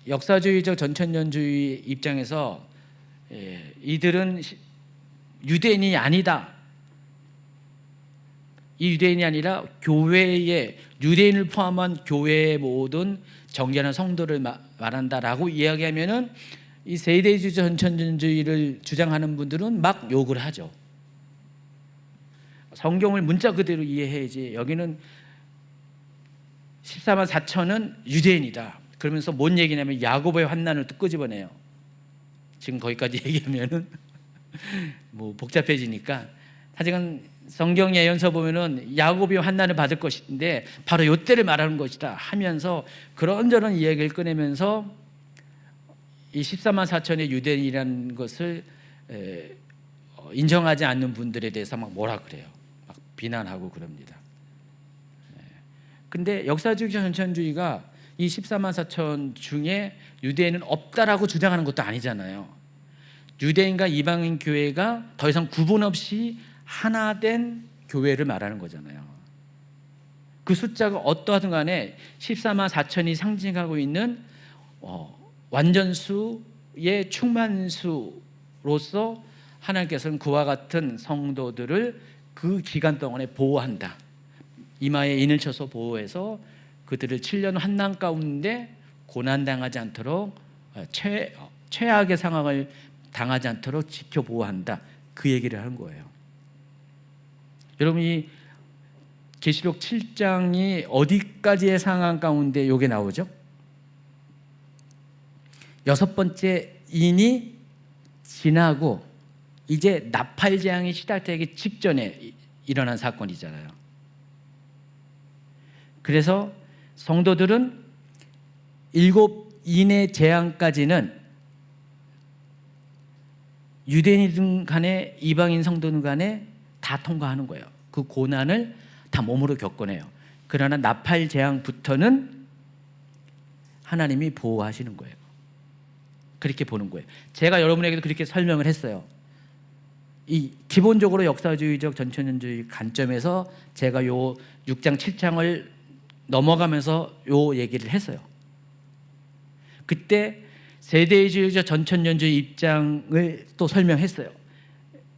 역사주의적 전천년주의 입장에서 이들은 유대인이 아니다. 이 유대인이 아니라 교회의 유대인을 포함한 교회의 모든 정결한 성도를 말한다라고 이야기하면은 이 세대주의 전천년주의를 주장하는 분들은 막 욕을 하죠. 성경을 문자 그대로 이해해야지. 여기는 14만 4천은 유대인이다. 그러면서 뭔 얘기냐면 야고보의 환난을 또 끄집어내요. 지금 거기까지 얘기하면은 뭐 복잡해지니까. 하여간 성경 예언서 보면은 야곱이 환난을 받을 것인데 바로 요때를 말하는 것이다 하면서 그런저런 이야기를 꺼내면서 이 14만 4천의 유대인이라는 것을 인정하지 않는 분들에 대해서 막 뭐라 그래요. 막 비난하고 그럽니다. 근데 역사주의적 전천주의가 이 14만 4천 중에 유대인은 없다라고 주장하는 것도 아니잖아요. 유대인과 이방인 교회가 더 이상 구분 없이 하나 된 교회를 말하는 거잖아요. 그 숫자가 어떠하든 간에 14만 4천이 상징하고 있는 완전수의 충만수로서 하나님께서는 그와 같은 성도들을 그 기간 동안에 보호한다. 이마에 인을 쳐서 보호해서 그들을 7년 환난 가운데 고난당하지 않도록 최악의 상황을 당하지 않도록 지켜 보호한다. 그 얘기를 하는 거예요. 여러분 이 계시록 7장이 어디까지의 상황 가운데 이게 나오죠? 6번째 인이 지나고 이제 나팔재앙이 시작되기 직전에 일어난 사건이잖아요. 그래서 성도들은 7인의 재앙까지는 유대인이든 간에 이방인 성도든 간에 다 통과하는 거예요. 그 고난을 다 몸으로 겪어내요. 그러나 나팔 재앙부터는 하나님이 보호하시는 거예요. 그렇게 보는 거예요. 제가 여러분에게도 그렇게 설명을 했어요. 이 기본적으로 역사주의적 전천년주의 관점에서 제가 요 6장 7장을 넘어가면서 요 얘기를 했어요. 그때 세대주의적 전천년주의 입장을 또 설명했어요.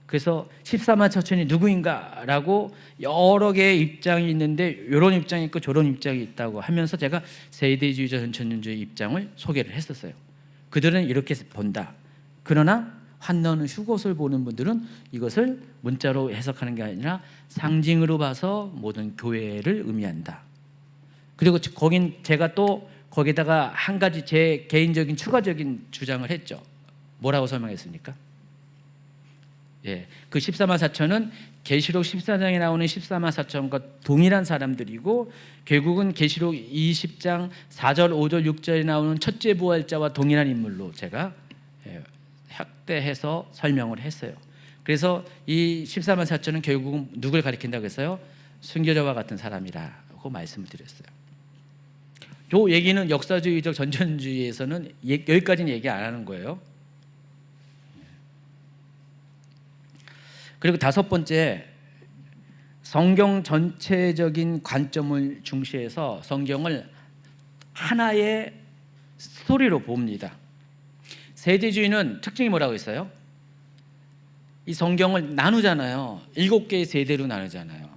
그래서 14만 4천이 누구인가라고 여러 개의 입장이 있는데 이런 입장이 있고 저런 입장이 있다고 하면서 제가 세대주의적 전천년주의 입장을 소개를 했었어요. 그들은 이렇게 본다. 그러나 환난은 휴것을 보는 분들은 이것을 문자로 해석하는 게 아니라 상징으로 봐서 모든 교회를 의미한다. 그리고 거긴 제가 또 거기다가 한 가지 제 개인적인 추가적인 주장을 했죠. 뭐라고 설명했습니까? 예, 그 14만 4천은 계시록 14장에 나오는 14만 4천과 동일한 사람들이고 결국은 계시록 20장 4절, 5절, 6절에 나오는 첫째 부활자와 동일한 인물로 제가 확대해서 설명을 했어요. 그래서 이 14만 4천은 결국은 누굴 가리킨다고 했어요? 순교자와 같은 사람이라고 말씀을 드렸어요. 요 얘기는 역사주의적 전천주의에서는 여기까지는 얘기 안 하는 거예요. 그리고 5번째, 성경 전체적인 관점을 중시해서 성경을 하나의 스토리로 봅니다. 세대주의는 특징이 뭐라고 했어요? 이 성경을 나누잖아요. 7개의 세대로 나누잖아요.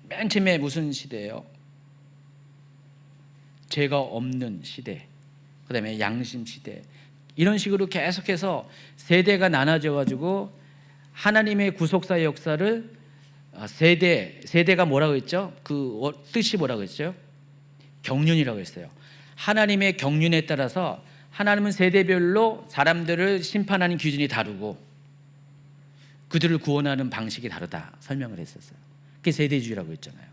맨 처음에 무슨 시대예요? 죄가 없는 시대, 그 다음에 양심 시대, 이런 식으로 계속해서 세대가 나눠져 가지고 하나님의 구속사의 역사를 세대가 뭐라고 했죠? 그 뜻이 뭐라고 했죠? 경륜이라고 했어요. 하나님의 경륜에 따라서 하나님은 세대별로 사람들을 심판하는 기준이 다르고 그들을 구원하는 방식이 다르다 설명을 했었어요. 그게 세대주의라고 했잖아요.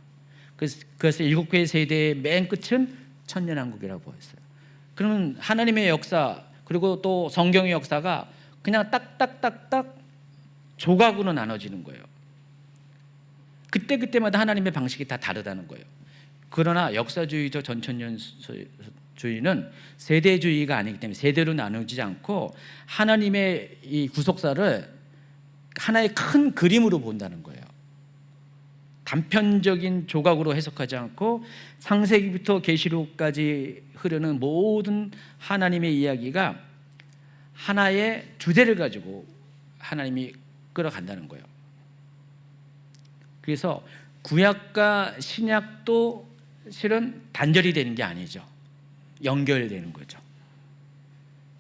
그래서 7개의 세대의 맨 끝은 천년왕국이라고 했어요. 그러면 하나님의 역사 그리고 또 성경의 역사가 그냥 딱딱딱딱 조각으로 나눠지는 거예요. 그때마다 하나님의 방식이 다 다르다는 거예요. 그러나 역사주의적 전천년주의는 세대주의가 아니기 때문에 세대로 나누지 않고 하나님의 이 구속사를 하나의 큰 그림으로 본다는 거예요. 단편적인 조각으로 해석하지 않고 창세기부터 계시록까지 흐르는 모든 하나님의 이야기가 하나의 주제를 가지고 하나님이 끌어간다는 거예요. 그래서 구약과 신약도 실은 단절이 되는 게 아니죠. 연결되는 거죠.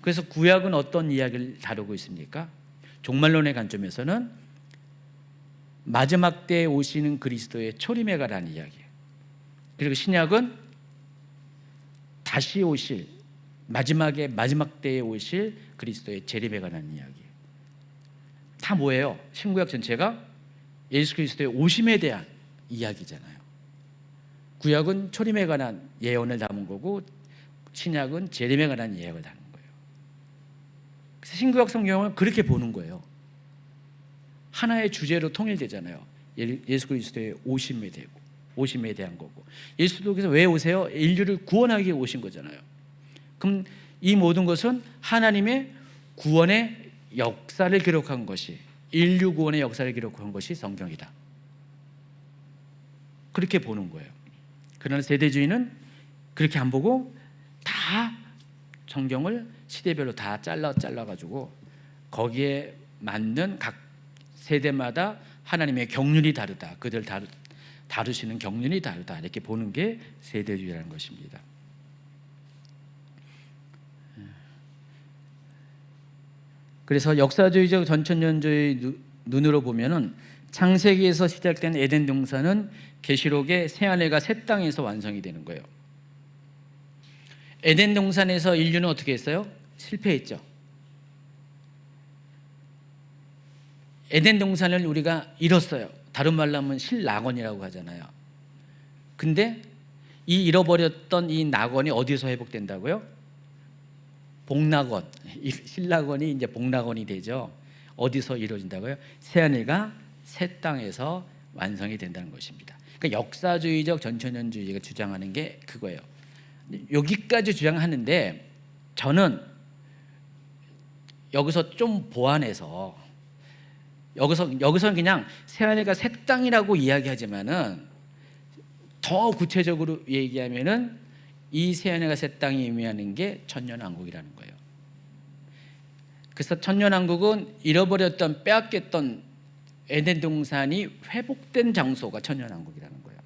그래서 구약은 어떤 이야기를 다루고 있습니까? 종말론의 관점에서는 마지막 때에 오시는 그리스도의 초림에 관한 이야기예요. 그리고 신약은 다시 오실 마지막 때에 오실 그리스도의 재림에 관한 이야기예요. 다 뭐예요? 신구약 전체가 예수 그리스도의 오심에 대한 이야기잖아요. 구약은 초림에 관한 예언을 담은 거고 신약은 재림에 관한 예언을 담은 거예요. 그래서 신구약 성경을 그렇게 보는 거예요. 하나의 주제로 통일되잖아요. 예수 그리스도의 오심에 대한 거고, 예수께서 왜 오세요? 인류를 구원하기 위해 오신 거잖아요. 그럼 이 모든 것은 하나님의 구원의 역사를 기록한 것이, 인류 구원의 역사를 기록한 것이 성경이다. 그렇게 보는 거예요. 그러나 세대주의는 그렇게 안 보고 다 성경을 시대별로 다 잘라가지고 거기에 맞는 각 세대마다 하나님의 경륜이 다르다, 그들 다루시는 경륜이 다르다, 이렇게 보는 게 세대주의라는 것입니다. 그래서 역사주의적 전천년주의 눈으로 보면은 창세기에서 시작된 에덴 동산은 계시록의 새하늘과 새 땅에서 완성이 되는 거예요. 에덴 동산에서 인류는 어떻게 했어요? 실패했죠. 에덴 동산을 우리가 잃었어요. 다른 말로 하면 실낙원이라고 하잖아요. 근데 이 잃어버렸던 이 낙원이 어디서 회복된다고요? 복낙원. 실낙원이 이제 복낙원이 되죠. 어디서 이루어진다고요? 새하늘과 새 땅에서 완성이 된다는 것입니다. 그러니까 역사주의적 전천년주의가 주장하는 게 그거예요. 여기까지 주장하는데 저는 여기서 좀 보완해서 여기서는 그냥 새하늘과 새 땅이라고 이야기하지만은 더 구체적으로 얘기하면은 이 새하늘과 새 땅이 의미하는 게 천년왕국이라는 거예요. 그래서 천년왕국은 잃어버렸던 빼앗겼던 에덴 동산이 회복된 장소가 천년왕국이라는 거예요.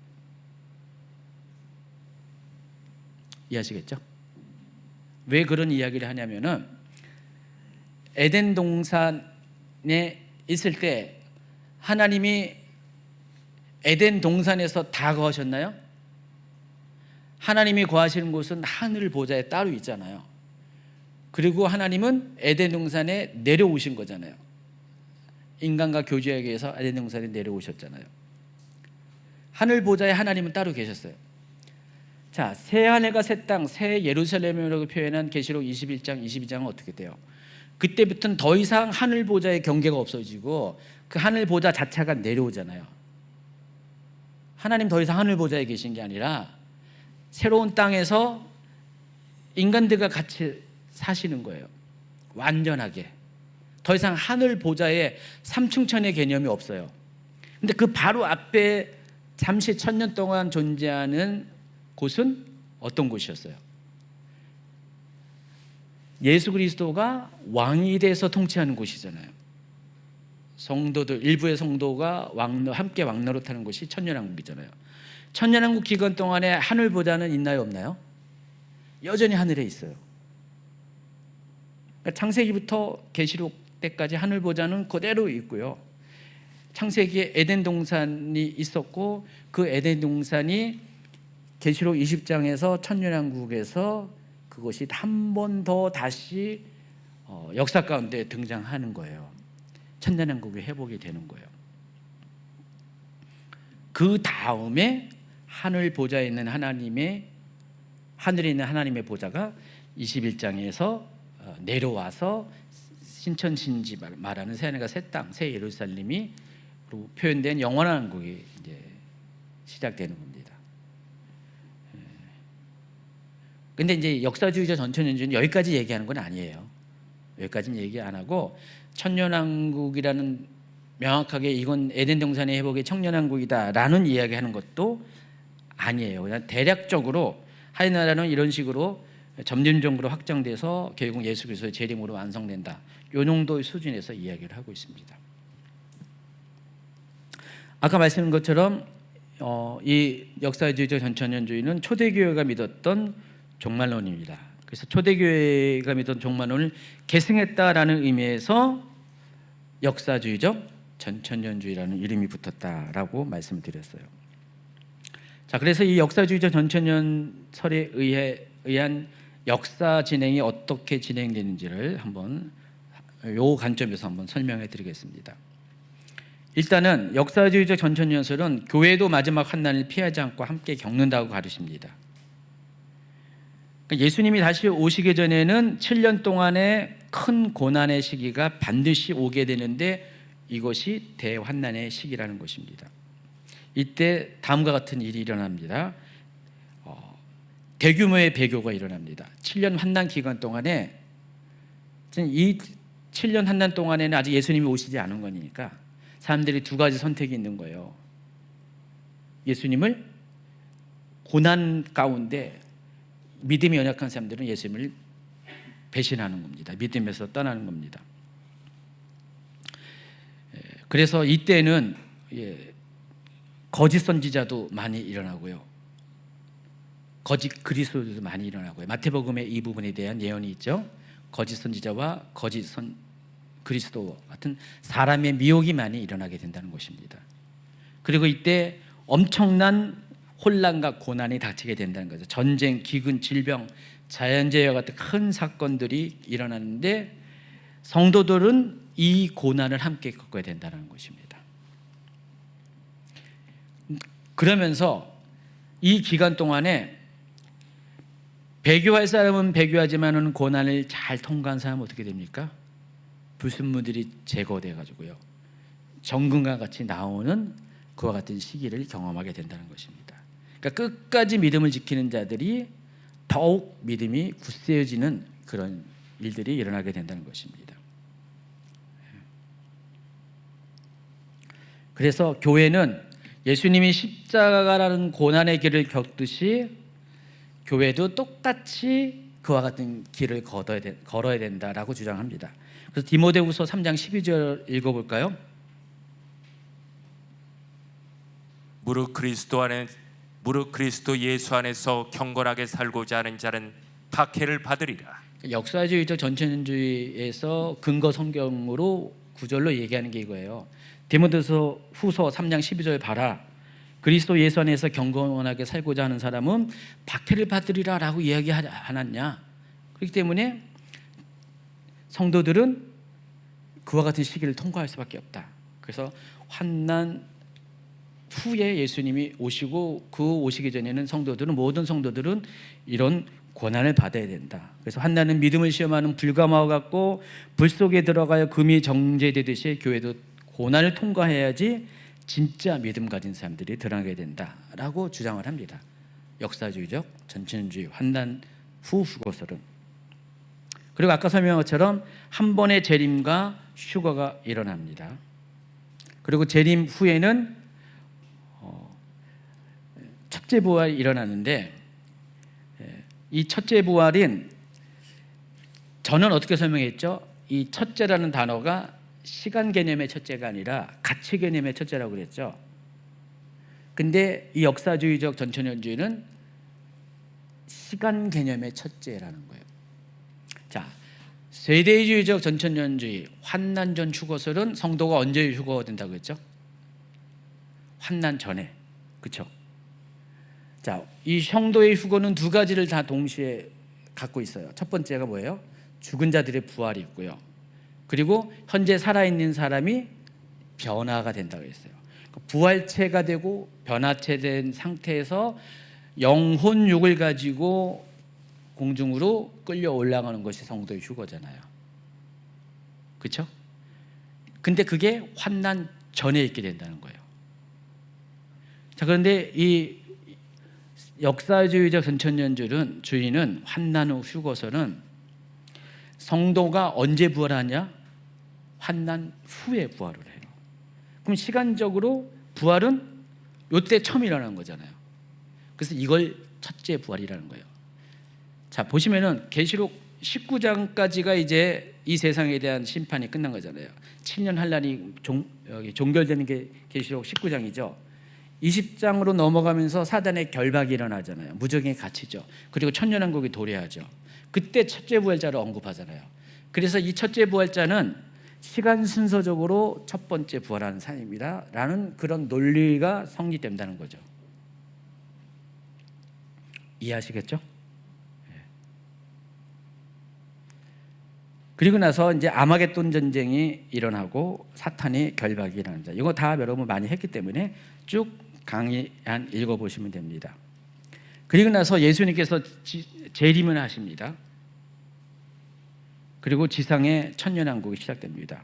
이해하시겠죠? 왜 그런 이야기를 하냐면은 에덴 동산에 있을 때 하나님이 에덴 동산에서 다 거하셨나요? 하나님이 거하시는 곳은 하늘 보좌에 따로 있잖아요. 그리고 하나님은 에덴 동산에 내려오신 거잖아요. 인간과 교제하기 위해서 에덴 동산에 내려오셨잖아요. 하늘 보좌에 하나님은 따로 계셨어요. 자, 새 하늘과 새 땅, 새 예루살렘이라고 표현한 계시록 21장, 22장은 어떻게 돼요? 그때부터는 더 이상 하늘 보좌의 경계가 없어지고 그 하늘 보좌 자체가 내려오잖아요. 하나님 더 이상 하늘 보좌에 계신 게 아니라 새로운 땅에서 인간들과 같이 사시는 거예요. 완전하게. 더 이상 하늘 보좌에 삼층천의 개념이 없어요. 근데 그 바로 앞에 잠시 1000년 동안 존재하는 곳은 어떤 곳이었어요? 예수 그리스도가 왕이 돼서 통치하는 곳이잖아요. 성도들, 일부의 성도가 함께 왕노릇하는 곳이 천년왕국이잖아요. 천년왕국 기간 동안에 하늘 보좌는 있나요, 없나요? 여전히 하늘에 있어요. 그러니까 창세기부터 계시록 때까지 하늘 보좌는 그대로 있고요. 창세기에 에덴 동산이 있었고 그 에덴 동산이 계시록 20장에서 천년왕국에서 그것이 한 번 더 다시 역사 가운데 등장하는 거예요. 천년왕국이 회복이 되는 거예요. 그 다음에 하늘 보좌에 있는 하늘에 있는 하나님의 보좌가 21장에서 내려와서 신천신지 말하는 새하늘과 새 땅, 새 예루살렘이 표현된 영원한 왕국이 이제 시작되는 겁니다. 근데 이제 역사주의자 전천년주의는 여기까지 얘기하는 건 아니에요. 여기까지는 얘기 안 하고 천년왕국이라는 명확하게 이건 에덴 동산의 회복의 청년왕국이다라는 이야기하는 것도 아니에요. 그냥 대략적으로 하나님 나라는 이런 식으로 점진적으로 확장돼서 결국 예수 그리스도의 재림으로 완성된다. 이 정도의 수준에서 이야기를 하고 있습니다. 아까 말씀드린 것처럼 이 역사주의적 전천년주의는 초대교회가 믿었던 종말론입니다. 그래서 초대교회가 믿던 종말론을 계승했다라는 의미에서 역사주의적 전천년주의라는 이름이 붙었다라고 말씀을 드렸어요. 자, 그래서 이 역사주의적 전천년설에 의한 역사 진행이 어떻게 진행되는지를 한번 요 관점에서 한번 설명해 드리겠습니다. 일단은 역사주의적 전천년설은 교회도 마지막 환난을 피하지 않고 함께 겪는다고 가르칩니다. 예수님이 다시 오시기 전에는 7년 동안의 큰 고난의 시기가 반드시 오게 되는데 이것이 대환난의 시기라는 것입니다. 이때 다음과 같은 일이 일어납니다. 대규모의 배교가 일어납니다. 7년 환난 기간 동안에 이 7년 환난 동안에는 아직 예수님이 오시지 않은 거니까 사람들이 두 가지 선택이 있는 거예요. 예수님을 고난 가운데 믿음이 연약한 사람들은 예수님을 배신하는 겁니다. 믿음에서 떠나는 겁니다. 그래서 이때는 거짓 선지자도 많이 일어나고요. 거짓 그리스도도 많이 일어나고요. 마태복음에 이 부분에 대한 예언이 있죠. 거짓 선지자와 거짓 그리스도 같은 사람의 미혹이 많이 일어나게 된다는 것입니다. 그리고 이때 엄청난 혼란과 고난이 닥치게 된다는 거죠. 전쟁, 기근, 질병, 자연재해와 같은 큰 사건들이 일어나는데 성도들은 이 고난을 함께 겪어야 된다는 것입니다. 그러면서 이 기간 동안에 배교할 사람은 배교하지만은 고난을 잘 통과한 사람은 어떻게 됩니까? 불순물들이 제거돼 가지고요. 정금과 같이 나오는 그와 같은 시기를 경험하게 된다는 것입니다. 그러니까 끝까지 믿음을 지키는 자들이 더욱 믿음이 굳세어지는 그런 일들이 일어나게 된다는 것입니다. 그래서 교회는 예수님이 십자가라는 고난의 길을 겪듯이 교회도 똑같이 그와 같은 길을 걸어야 된다라고 주장합니다. 그래서 디모데후서 3장 12절 읽어볼까요? 무릇 그리스도 예수 안에서 경건하게 살고자 하는 자는 박해를 받으리라. 역사주의적 전천년주의에서 근거 성경으로 구절로 얘기하는 게 이거예요. 디모데후서 3장 12절 봐라. 그리스도 예수 안에서 경건하게 살고자 하는 사람은 박해를 받으리라라고 이야기하지 않았냐. 그렇기 때문에 성도들은 그와 같은 시기를 통과할 수밖에 없다. 그래서 환난 후에 예수님이 오시고 그 오시기 전에는 모든 성도들은 이런 고난을 받아야 된다. 그래서 환난은 믿음을 시험하는 불가마와 같고 불 속에 들어가야 금이 정제되듯이 교회도 고난을 통과해야지 진짜 믿음 가진 사람들이 드러나게 된다라고 주장을 합니다. 역사주의적 전천주의 환난 후 휴거설은. 그리고 아까 설명한 것처럼 한 번의 재림과 휴거가 일어납니다. 그리고 재림 후에는 첫째 부활이 일어나는데 이 첫째 부활은 저는 어떻게 설명했죠? 이 첫째라는 단어가 시간 개념의 첫째가 아니라 가치 개념의 첫째라고 그랬죠. 근데 이 역사주의적 전천년주의는 시간 개념의 첫째라는 거예요. 자, 세대주의적 전천년주의 환난 전 휴거설은 성도가 언제 휴거가 된다고 했죠? 환난 전에. 그렇죠? 자, 이 성도의 휴거는 두 가지를 다 동시에 갖고 있어요. 첫 번째가 뭐예요? 죽은 자들의 부활이 있고요. 그리고 현재 살아있는 사람이 변화가 된다고 했어요. 부활체가 되고 변화체 된 상태에서 영혼육을 가지고 공중으로 끌려 올라가는 것이 성도의 휴거잖아요. 그렇죠? 근데 그게 환난 전에 있게 된다는 거예요. 자, 그런데 이 역사주의적 전천년주의는 환난 후 휴거설은 성도가 언제 부활하냐? 환난 후에 부활을 해요. 그럼 시간적으로 부활은 요때 처음 일어난 거잖아요. 그래서 이걸 첫째 부활이라는 거예요. 자, 보시면은 계시록 19장까지가 이제 이 세상에 대한 심판이 끝난 거잖아요. 7년 환란이 종결되는 게 계시록 19장이죠. 20장으로 넘어가면서 사단의 결박이 일어나잖아요. 무적의 가치죠. 그리고 천년왕국이 도래하죠. 그때 첫째 부활자를 언급하잖아요. 그래서 이 첫째 부활자는 시간 순서적으로 첫 번째 부활하는 사람입니다 라는 그런 논리가 성립된다는 거죠. 이해하시겠죠? 그리고 나서 이제 아마겟돈 전쟁이 일어나고 사탄이 결박이 일어난다. 이거 다 여러분 많이 했기 때문에 쭉 강의 한 읽어보시면 됩니다. 그리고 나서 예수님께서 재림을 하십니다. 그리고 지상의 천년왕국이 시작됩니다.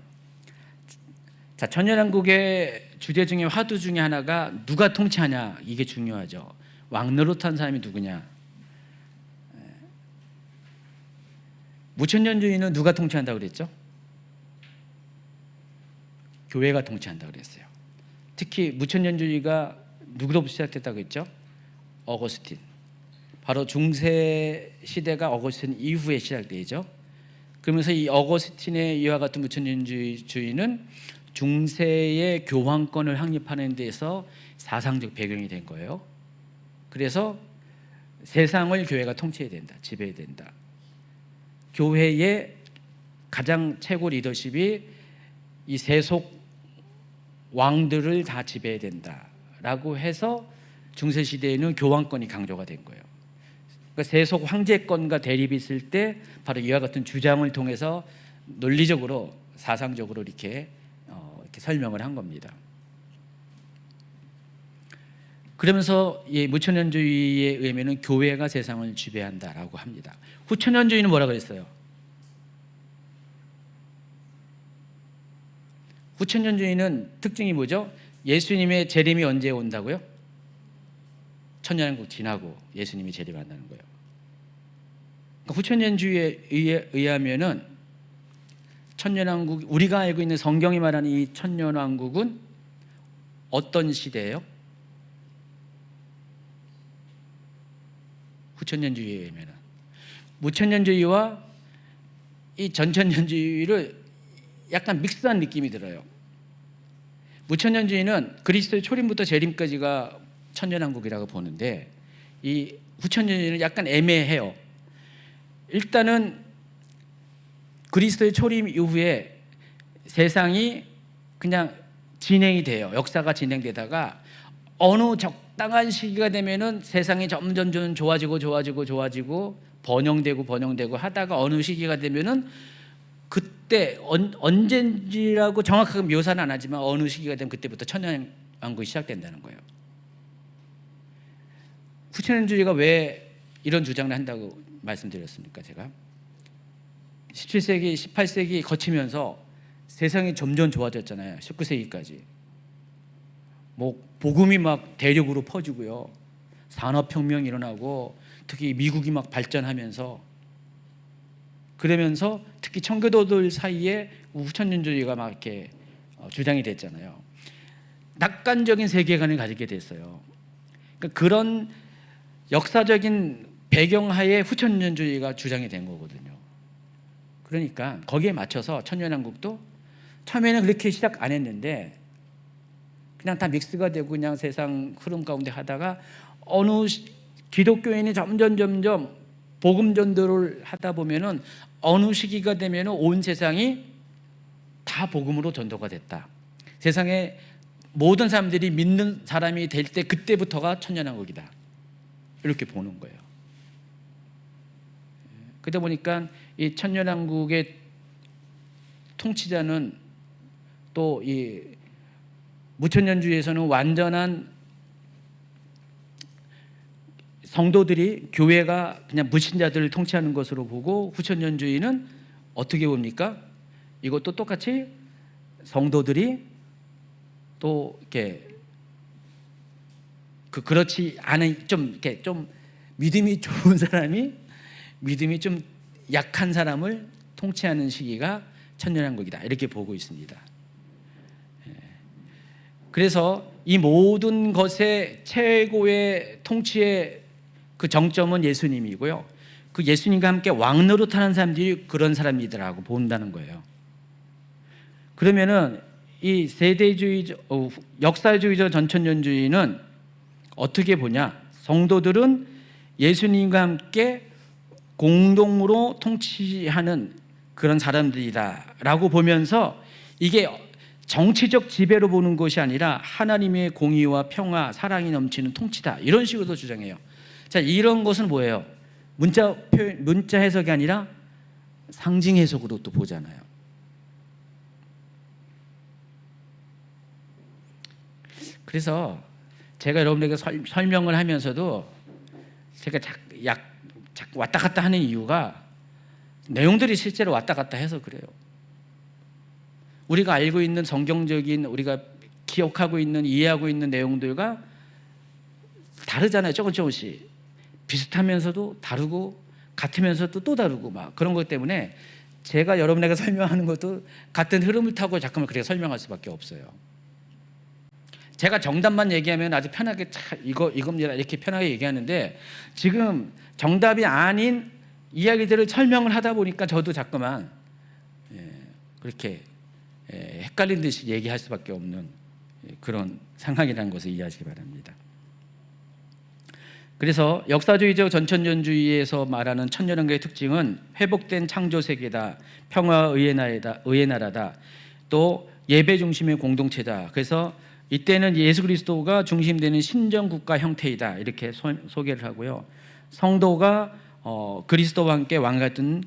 자, 천년왕국의 주제 중에 화두 중에 하나가 누가 통치하냐, 이게 중요하죠. 왕 노릇한 사람이 누구냐. 무천년주의는 누가 통치한다고 그랬죠? 교회가 통치한다고 그랬어요. 특히 무천년주의가 누구로부터 시작됐다고 했죠? 어거스틴. 바로 중세 시대가 어거스틴 이후에 시작되죠. 그러면서 이 어거스틴의 이와 같은 무천년주의는 중세의 교황권을 확립하는 데서 사상적 배경이 된 거예요. 그래서 세상을 교회가 통치해야 된다, 지배해야 된다. 교회의 가장 최고 리더십이 이 세속 왕들을 다 지배해야 된다라고 해서 중세 시대에는 교황권이 강조가 된 거예요. 그러니까 세속 황제권과 대립이 있을 때 바로 이와 같은 주장을 통해서 논리적으로 사상적으로 이렇게 설명을 한 겁니다. 그러면서 이 무천년주의에 의하면 교회가 세상을 지배한다라고 합니다. 후천년주의는 뭐라고 했어요? 후천년주의는 특징이 뭐죠? 예수님의 재림이 언제 온다고요? 천년왕국 지나고 예수님이 재림한다는 거예요. 그러니까 후천년주의에 의하면은 천년왕국, 우리가 알고 있는 성경이 말하는 이 천년왕국은 어떤 시대예요? 후천년주의에 의하면은 무천년주의와 이 전천년주의를 약간 믹스한 느낌이 들어요. 무천년주의는 그리스도의 초림부터 재림까지가 천년왕국이라고 보는데 이 후천년주의는 약간 애매해요. 일단은 그리스도의 초림 이후에 세상이 그냥 진행이 돼요. 역사가 진행되다가 어느 적당한 시기가 되면은 세상이 점점 좋아지고 번영되고 하다가 어느 시기가 되면은 그때 언젠지라고 정확하게 묘사는 안 하지만 어느 시기가 되면 그때부터 천년왕국이 시작된다는 거예요. 후천년주의가 왜 이런 주장을 한다고 말씀드렸습니까? 제가 17세기, 18세기 거치면서 세상이 점점 좋아졌잖아요. 19세기까지. 뭐 복음이 막 대륙으로 퍼지고요. 산업혁명이 일어나고 특히 미국이 막 발전하면서 그러면서 특히 청교도들 사이에 후천년주의가 막 이렇게 주장이 됐잖아요. 낙관적인 세계관을 가지게 됐어요. 그러니까 그런 역사적인 배경하에 후천년주의가 주장이 된 거거든요. 그러니까 거기에 맞춰서 천년왕국도 처음에는 그렇게 시작 안 했는데 그냥 다 믹스가 되고 그냥 세상 흐름 가운데 하다가 어느 기독교인이 점점 복음 전도를 하다 보면은 어느 시기가 되면은 온 세상이 다 복음으로 전도가 됐다. 세상에 모든 사람들이 믿는 사람이 될 때 그때부터가 천년왕국이다. 이렇게 보는 거예요. 그러다 보니까 이 천년왕국의 통치자는 또 이 무천년주의에서는 완전한 성도들이 교회가 그냥 무신자들을 통치하는 것으로 보고 후천년주의는 어떻게 봅니까? 이것도 똑같이 성도들이 또 이렇게 그렇지 않은 좀 믿음이 좋은 사람이 믿음이 좀 약한 사람을 통치하는 시기가 천년왕국이다 이렇게 보고 있습니다. 그래서 이 모든 것의 최고의 통치의 그 정점은 예수님이고요. 그 예수님과 함께 왕노릇하는 사람들이 그런 사람이더라고 본다는 거예요. 그러면은 이 역사주의적 전천년주의는 어떻게 보냐? 성도들은 예수님과 함께 공동으로 통치하는 그런 사람들이다라고 보면서 이게 정치적 지배로 보는 것이 아니라 하나님의 공의와 평화, 사랑이 넘치는 통치다. 이런 식으로 주장해요. 자, 이런 것은 뭐예요? 문자 해석이 아니라 상징 해석으로 또 보잖아요. 그래서 제가 여러분들에게 설명을 하면서도 제가 자꾸 왔다 갔다 하는 이유가 내용들이 실제로 왔다 갔다 해서 그래요. 우리가 알고 있는 성경적인, 우리가 기억하고 있는, 이해하고 있는 내용들과 다르잖아요. 조금씩 비슷하면서도 다르고 같으면서도 또 다르고 막 그런 것 때문에 제가 여러분에게 설명하는 것도 같은 흐름을 타고 잠깐만 그렇게 설명할 수밖에 없어요. 제가 정답만 얘기하면 아주 편하게 이겁니다 이렇게 편하게 얘기하는데 지금 정답이 아닌 이야기들을 설명을 하다 보니까 저도 자꾸만 그렇게 헷갈린 듯이 얘기할 수밖에 없는 그런 상황이라는 것을 이해하시기 바랍니다. 그래서 역사주의적 전천년주의에서 말하는 천년왕국의 특징은 회복된 창조세계다, 평화의의 나라다, 또 예배 중심의 공동체다. 그래서 이때는 예수 그리스도가 중심되는 신정국가 형태이다 이렇게 소개를 하고요. 성도가 그리스도와 함께 왕 같은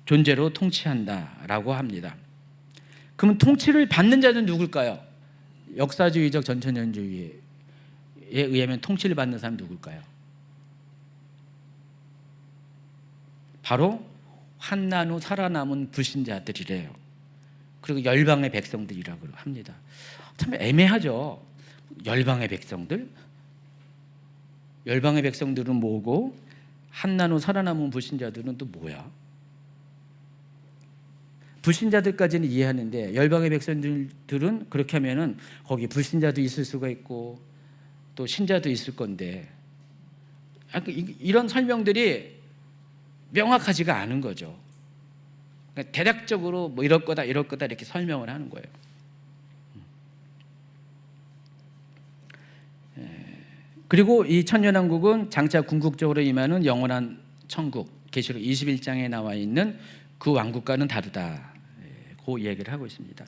존재로 통치한다라고 합니다. 그러면 통치를 받는 자는 누굴까요? 역사주의적 전천년주의에 의하면 통치를 받는 사람 누굴까요? 바로 환난 후 살아남은 불신자들이래요. 그리고 열방의 백성들이라고 합니다. 참 애매하죠. 열방의 백성들? 열방의 백성들은 뭐고 환난 후 살아남은 불신자들은 또 뭐야? 불신자들까지는 이해하는데 열방의 백성들은 그렇게 하면은 거기 불신자도 있을 수가 있고 또 신자도 있을 건데 이런 설명들이 명확하지가 않은 거죠. 그러니까 대략적으로 뭐 이럴 거다 이렇게 설명을 하는 거예요. 그리고 이 천년왕국은 장차 궁극적으로 임하는 영원한 천국, 계시록 21장에 나와 있는 그 왕국과는 다르다. 그 얘기를 하고 있습니다.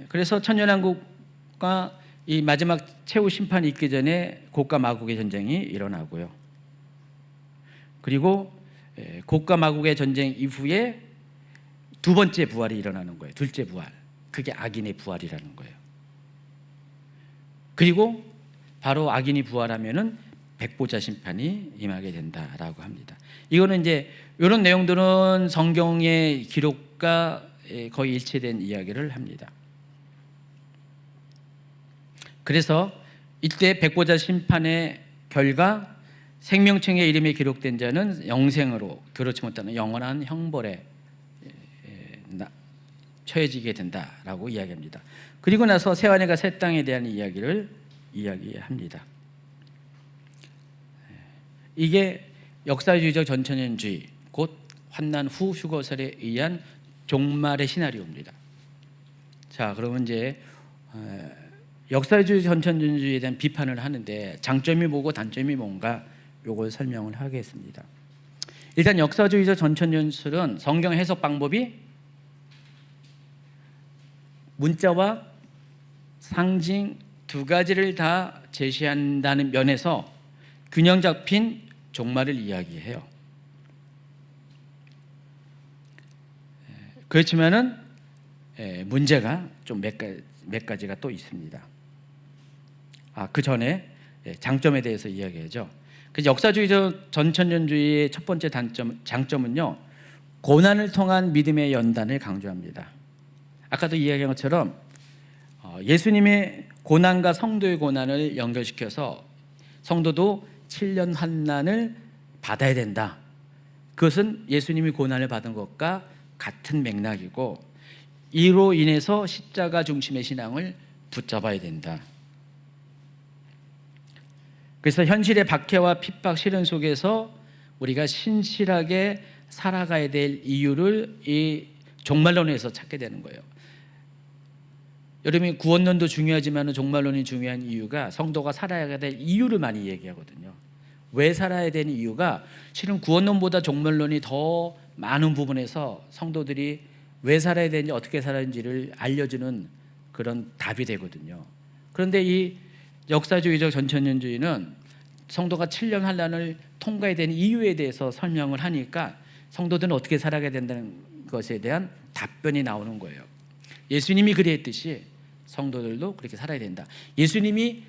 그래서 천년왕국과 이 마지막 최후 심판이 있기 전에 곡과 마곡의 전쟁이 일어나고요. 그리고 곡과 마곡의 전쟁 이후에 두 번째 부활이 일어나는 거예요. 둘째 부활. 그게 악인의 부활이라는 거예요. 그리고 바로 악인이 부활하면은 백보자 심판이 임하게 된다라고 합니다. 이거는 이제 이런 내용들은 성경의 기록과 거의 일치된 이야기를 합니다. 그래서 이때 백보자 심판의 결과 생명책의 이름이 기록된 자는 영생으로 그렇지 못하는 영원한 형벌에 처해지게 된다라고 이야기합니다. 그리고 나서 새하늘과 새 땅에 대한 이야기를 이야기합니다. 이게 역사주의적 전천년주의, 곧 환난 후 휴거설에 의한 종말의 시나리오입니다. 자, 그러면 이제 역사주의 전천년주의에 대한 비판을 하는데 장점이 뭐고 단점이 뭔가 요걸 설명을 하겠습니다. 일단 역사주의적 전천년술은 성경 해석 방법이 문자와 상징 두 가지를 다 제시한다는 면에서 균형 잡힌 종말을 이야기해요. 그렇지만은 문제가 좀 몇 가지가 또 있습니다. 그 전에 장점에 대해서 이야기하죠. 그래서 역사주의적 전천년주의의 첫 번째 장점은요, 고난을 통한 믿음의 연단을 강조합니다. 아까도 이야기한 것처럼 예수님의 고난과 성도의 고난을 연결시켜서 성도도 7년 환난을 받아야 된다. 그것은 예수님이 고난을 받은 것과 같은 맥락이고 이로 인해서 십자가 중심의 신앙을 붙잡아야 된다. 그래서 현실의 박해와 핍박 시련 속에서 우리가 신실하게 살아가야 될 이유를 이 종말론에서 찾게 되는 거예요. 여러분이 구원론도 중요하지만 종말론이 중요한 이유가 성도가 살아야 될 이유를 많이 얘기하거든요. 왜 살아야 되는 이유가 실은 구원론보다 종말론이 더 많은 부분에서 성도들이 왜 살아야 되는지 어떻게 살아야 되는지를 알려주는 그런 답이 되거든요. 그런데 이 역사주의적 전천년주의는 성도가 7년 환난을 통과해야 되는 이유에 대해서 설명을 하니까 성도들은 어떻게 살아가야 된다는 것에 대한 답변이 나오는 거예요. 예수님이 그랬듯이 성도들도 그렇게 살아야 된다. 예수님이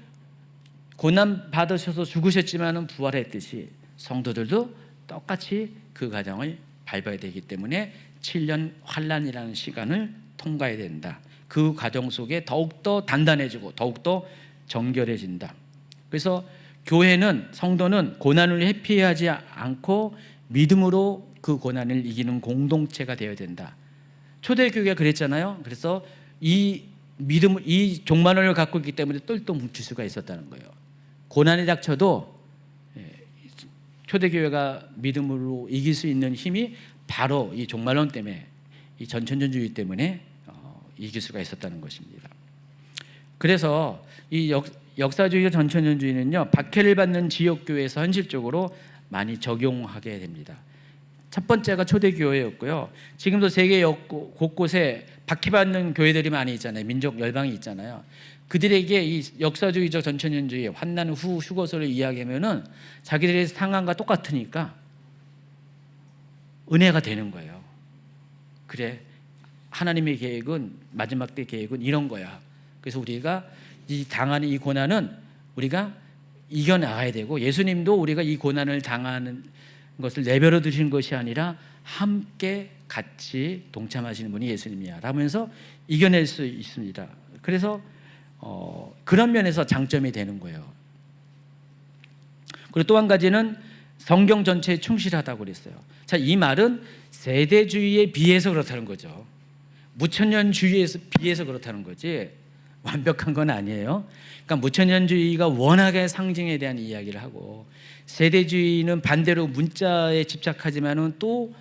고난 받으셔서 죽으셨지만 부활했듯이 성도들도 똑같이 그 과정을 밟아야 되기 때문에 7년 환난이라는 시간을 통과해야 된다. 그 과정 속에 더욱더 단단해지고 더욱더 정결해진다. 그래서 교회는 성도는 고난을 회피하지 않고 믿음으로 그 고난을 이기는 공동체가 되어야 된다. 초대교회가 그랬잖아요. 그래서 이 믿음, 이 종말론을 갖고 있기 때문에 똘똘 뭉칠 수가 있었다는 거예요. 고난이 닥쳐도 초대교회가 믿음으로 이길 수 있는 힘이 바로 이 종말론 때문에, 이 전천년주의 때문에 이길 수가 있었다는 것입니다. 그래서 이 역사주의적 전천년주의는요, 박해를 받는 지역교회에서 현실적으로 많이 적용하게 됩니다. 첫 번째가 초대교회였고요. 지금도 세계 곳곳에 박해받는 교회들이 많이 있잖아요. 민족 열방이 있잖아요. 그들에게 이 역사주의적 전천년주의 환난 후 휴거설을 이야기하면은 자기들의 상황과 똑같으니까 은혜가 되는 거예요. 그래, 하나님의 계획은, 마지막 때 계획은 이런 거야. 그래서 우리가 이 당하는 이 고난은 우리가 이겨나가야 되고, 예수님도 우리가 이 고난을 당하는 것을 내버려 두신 것이 아니라 함께 같이 동참하시는 분이 예수님이야 라면서 이겨낼 수 있습니다. 그래서 그런 면에서 장점이 되는 거예요. 그리고 또 한 가지는 성경 전체에 충실하다고 그랬어요. 자, 이 말은 세대주의에 비해서 그렇다는 거죠. 무천년주의에 비해서 그렇다는 거지 완벽한 건 아니에요. 그러니까 무천년주의가 워낙에 상징에 대한 이야기를 하고, 세대주의는 반대로 문자에 집착하지만은 또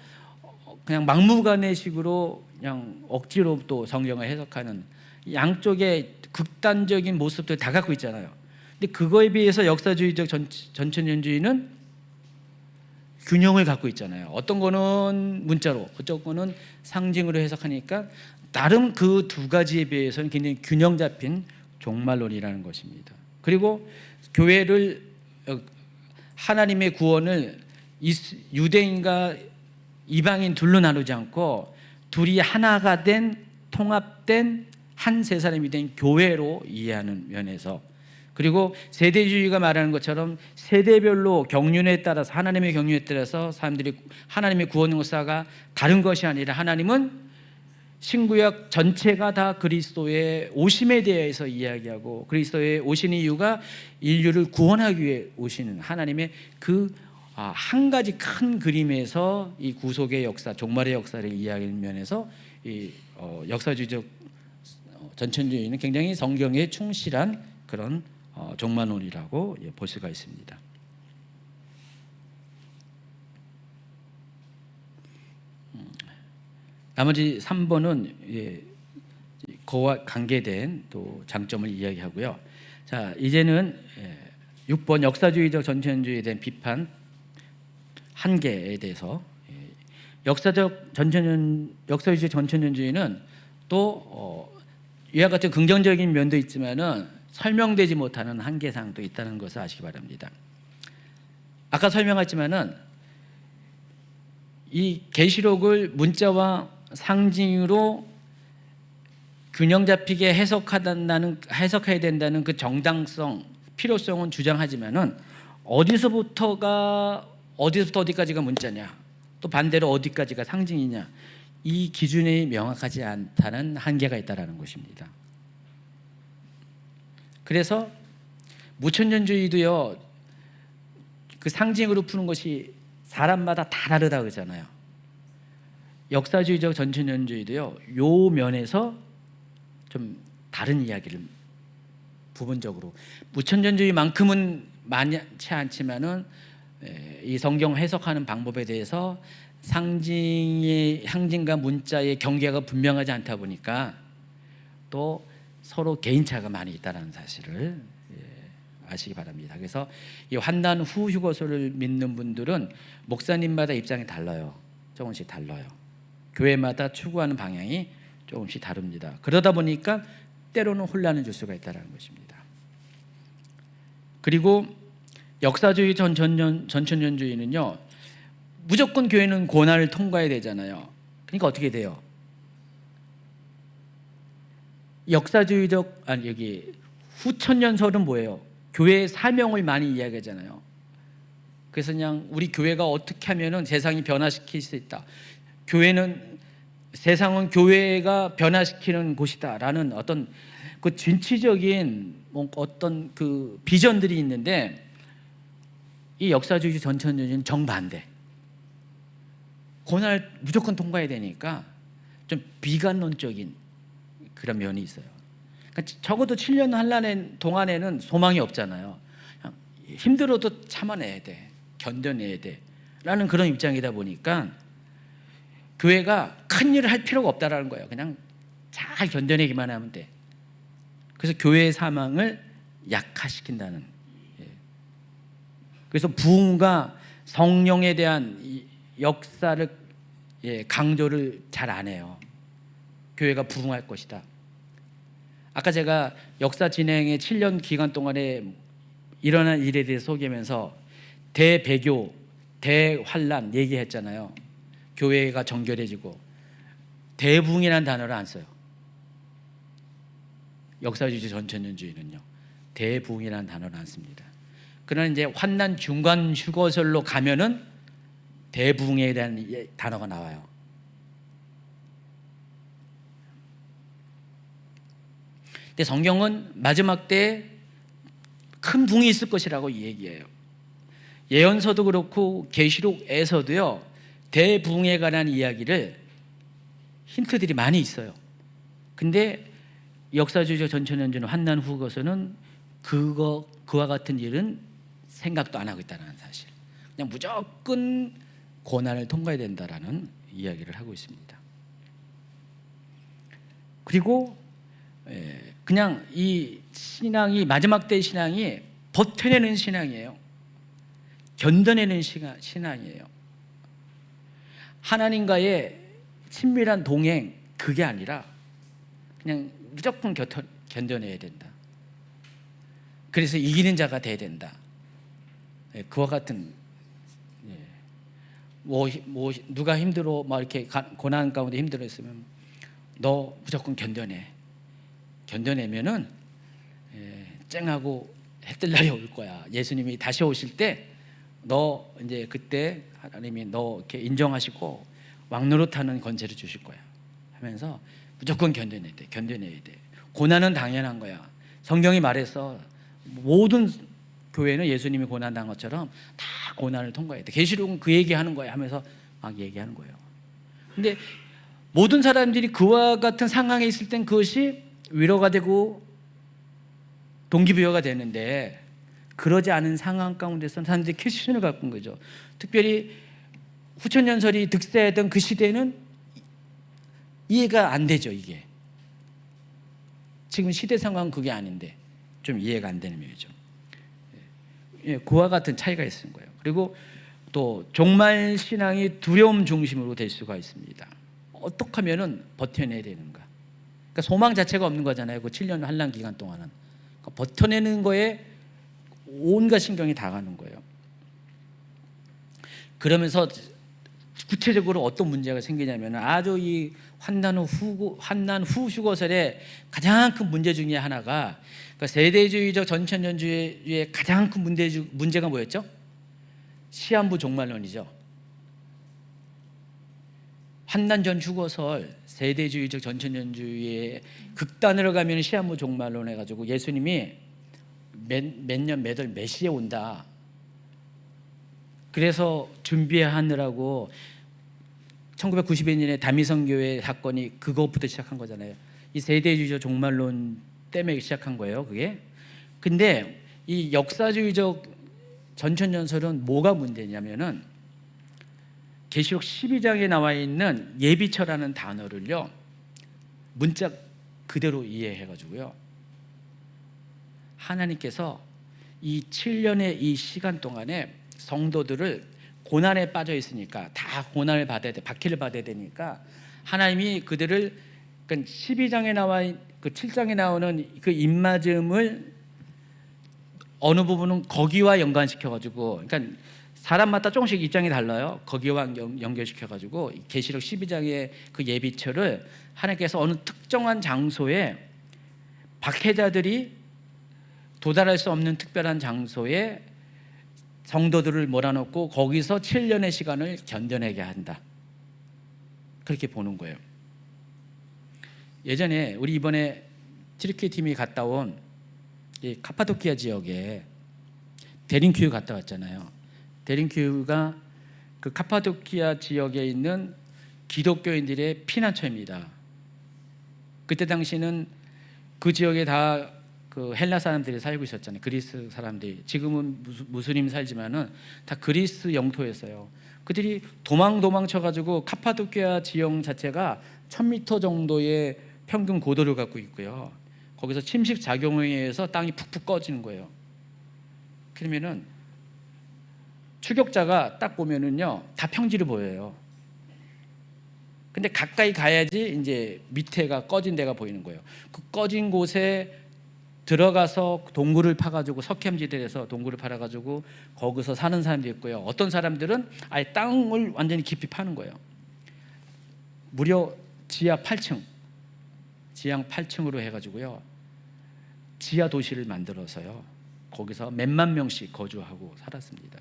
그냥 막무가내식으로 그냥 억지로 또 성경을 해석하는 양쪽의 극단적인 모습들 다 갖고 있잖아요. 근데 그거에 비해서 역사주의적 전천년주의는 균형을 갖고 있잖아요. 어떤 거는 문자로, 어떤 거는 상징으로 해석하니까 나름 그 두 가지에 비해서는 굉장히 균형 잡힌 종말론이라는 것입니다. 그리고 교회를, 하나님의 구원을 유대인과 이방인 둘로 나누지 않고 둘이 하나가 된, 통합된 한 세 사람이 된 교회로 이해하는 면에서, 그리고 세대주의가 말하는 것처럼 세대별로 경륜에 따라서, 하나님의 경륜에 따라서 사람들이 하나님의 구원 역사가 다른 것이 아니라 하나님은 신구약 전체가 다 그리스도의 오심에 대해서 이야기하고, 그리스도의 오신 이유가 인류를 구원하기 위해 오시는 하나님의 그 한 가지 큰 그림에서 이 구속의 역사, 종말의 역사를 이야기하는 면에서 이 역사주의적 전천주의는 굉장히 성경에 충실한 그런 종말론이라고 볼 수가 있습니다. 나머지 3번은 그와 관계된 또 장점을 이야기하고요. 자, 이제는 6번 역사주의적 전천주의에 대한 비판 한계에 대해서, 역사주의적 전천년주의는 또 이와 같은 긍정적인 면도 있지만은 설명되지 못하는 한계사항도 있다는 것을 아시기 바랍니다. 아까 설명했지만은 이 계시록을 문자와 상징으로 균형 잡히게 해석해야 된다는 그 정당성, 필요성은 주장하지만은 어디서부터 어디까지가 문자냐, 또 반대로 어디까지가 상징이냐, 이 기준이 명확하지 않다는 한계가 있다는 것입니다. 그래서 무천년주의도요, 그 상징으로 푸는 것이 사람마다 다 다르다고 그러잖아요. 역사주의적 전천년주의도요, 요 면에서 좀 다른 이야기를 부분적으로 무천년주의만큼은 많지 않지만은 이 성경 해석하는 방법에 대해서 상징과 문자의 경계가 분명하지 않다 보니까 또 서로 개인차가 많이 있다는 사실을 아시기 바랍니다. 그래서 이 환난 후 휴거소를 믿는 분들은 목사님마다 입장이 달라요. 조금씩 달라요. 교회마다 추구하는 방향이 조금씩 다릅니다. 그러다 보니까 때로는 혼란을 줄 수가 있다는 것입니다. 그리고 역사주의 전천년주의는요, 무조건 교회는 고난을 통과해야 되잖아요. 그러니까 어떻게 돼요? 여기 후천년설은 뭐예요? 교회의 사명을 많이 이야기하잖아요. 그래서 그냥 우리 교회가 어떻게 하면은 세상이 변화시킬 수 있다. 세상은 교회가 변화시키는 곳이다라는 어떤 그 진취적인 어떤 그 비전들이 있는데, 이 역사주의 전천년주의는 정반대. 고난을 무조건 통과해야 되니까 좀 비관론적인 그런 면이 있어요. 그러니까 적어도 7년 환란 동안에는 소망이 없잖아요. 그냥 힘들어도 참아내야 돼, 견뎌내야 돼 라는 그런 입장이다 보니까 교회가 큰 일을 할 필요가 없다라는 거예요. 그냥 잘 견뎌내기만 하면 돼. 그래서 교회의 사망을 약화시킨다는. 그래서 부흥과 성령에 대한 역사를 강조를 잘 안 해요. 교회가 부흥할 것이다. 아까 제가 역사 진행의 7년 기간 동안에 일어난 일에 대해 소개하면서 대배교, 대환란 얘기했잖아요. 교회가 정결해지고 대부흥이라는 단어를 안 써요. 역사주의 전천년주의는요, 대부흥이라는 단어를 안 씁니다. 그러나 이제 환난 중간 휴거설로 가면은 대부흥에 대한 단어가 나와요. 근데 성경은 마지막 때 큰 붕이 있을 것이라고 얘기해요. 예언서도 그렇고 계시록에서도요, 대붕에 관한 이야기를 힌트들이 많이 있어요. 근데 역사주의적 전천년주는 환난 후거서는 그와 같은 일은 생각도 안 하고 있다는 사실. 그냥 무조건 고난을 통과해야 된다라는 이야기를 하고 있습니다. 그리고 그냥 이 신앙이, 마지막 때의 신앙이 버텨내는 신앙이에요. 견뎌내는 신앙이에요. 하나님과의 친밀한 동행, 그게 아니라 그냥 무조건 견뎌내야 된다. 그래서 이기는 자가 돼야 된다. 그와 같은, 누가 힘들어 막 이렇게 고난 가운데 힘들었으면 너 무조건 견뎌내면은 쨍하고 해 뜰 날이 올 거야. 예수님이 다시 오실 때 너 이제 그때 하나님이 너 이렇게 인정하시고 왕노릇하는 권세를 주실 거야 하면서 무조건 견뎌내야 돼. 고난은 당연한 거야. 성경이 말해서 모든 교회는 예수님이 고난당한 것처럼 다 고난을 통과해야 돼. 계시록은 그 얘기하는 거야 하면서 막 얘기하는 거예요. 근데 모든 사람들이 그와 같은 상황에 있을 땐 그것이 위로가 되고 동기부여가 되는데, 그러지 않은 상황 가운데서는 사람들이 퀘스천을 갖고 온 거죠. 특별히 후천년설이 득세하던 그 시대는 이해가 안 되죠. 이게 지금 시대 상황은 그게 아닌데 좀 이해가 안 되는 면이죠. 그와 같은 차이가 있는 거예요. 그리고 또 종말 신앙이 두려움 중심으로 될 수가 있습니다. 어떻게 하면은 버텨내야 되는가? 그러니까 소망 자체가 없는 거잖아요. 그 7년 환란 기간 동안은. 그러니까 버텨내는 거에 온갖 신경이 다 가는 거예요. 그러면서 구체적으로 어떤 문제가 생기냐면, 아주 이 환난 후 휴거설의 가장 큰 문제 중에 하나가, 그러니까 세대주의적 전천년주의의 가장 큰 문제가 뭐였죠? 시한부 종말론이죠. 환난 전 휴거설, 세대주의적 전천년주의의 극단으로 가면 시한부 종말론 해가지고 예수님이 몇 월 몇 시에 온다. 그래서 준비하느라고 1992년에 다미성교회 사건이 그것부터 시작한 거잖아요. 이 세대주의적 종말론 때문에 시작한 거예요. 그게 근데 이 역사주의적 전천전설은 뭐가 문제냐면은 계시록 12장에 나와 있는 예비처라는 단어를요 문자 그대로 이해해가지고요 하나님께서 이 7년의 이 시간 동안에 성도들을 고난에 빠져 있으니까 다 고난을 받아야 돼, 박해를 받아야 되니까 하나님이 그들을 그러니까 12장에 나와 그 7장에 나오는 그 입맞음을 어느 부분은 거기와 연관시켜가지고, 그러니까 사람마다 조금씩 입장이 달라요. 거기와 연결시켜가지고 계시록 12장의 그 예비처를 하나님께서 어느 특정한 장소에 박해자들이 도달할 수 없는 특별한 장소에 성도들을 몰아넣고 거기서 7년의 시간을 견뎌내게 한다. 그렇게 보는 거예요. 예전에 우리 이번에 트리키 팀이 갔다 온 이 카파도키아 지역에 데린큐 갔다 왔잖아요. 데린큐가 그 카파도키아 지역에 있는 기독교인들의 피난처입니다. 그때 당시는 그 지역에 다 그 헬라 사람들이 살고 있었잖아요. 그리스 사람들이. 지금은 무슬림 살지만은 다 그리스 영토였어요. 그들이 도망쳐가지고 카파도키아 지형 자체가 1000m 정도의 평균 고도를 갖고 있고요. 거기서 침식 작용에 의해서 땅이 푹푹 꺼지는 거예요. 그러면은 추격자가 딱 보면은요 다 평지로 보여요. 근데 가까이 가야지 이제 밑에가 꺼진 데가 보이는 거예요. 그 꺼진 곳에 들어가서 동굴을 파가지고 석회암지대에서 동굴을 팔아가지고 거기서 사는 사람도 있고요. 어떤 사람들은 아예 땅을 완전히 깊이 파는 거예요. 무려 지하 8층, 지하 8층으로 해가지고요. 지하 도시를 만들어서요. 거기서 몇만 명씩 거주하고 살았습니다.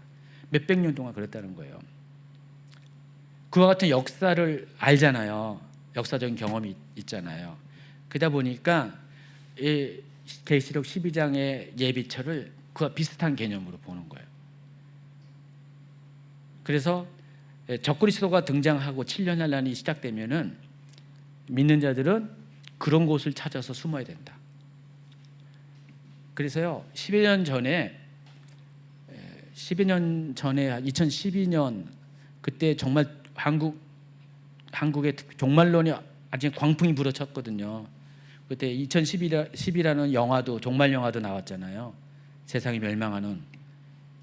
몇백 년 동안 그랬다는 거예요. 그와 같은 역사를 알잖아요. 역사적인 경험이 있잖아요. 그러다 보니까 이 계시록 12장의 예비처를 그와 비슷한 개념으로 보는 거예요. 그래서 적그리스도가 등장하고 7년 환란이 시작되면은 믿는 자들은 그런 곳을 찾아서 숨어야 된다. 그래서요 12년 전에 2012년 그때 정말 한국의 종말론이 아주 광풍이 불어쳤거든요. 그때 2010이라는 영화도 종말 영화도 나왔잖아요. 세상이 멸망하는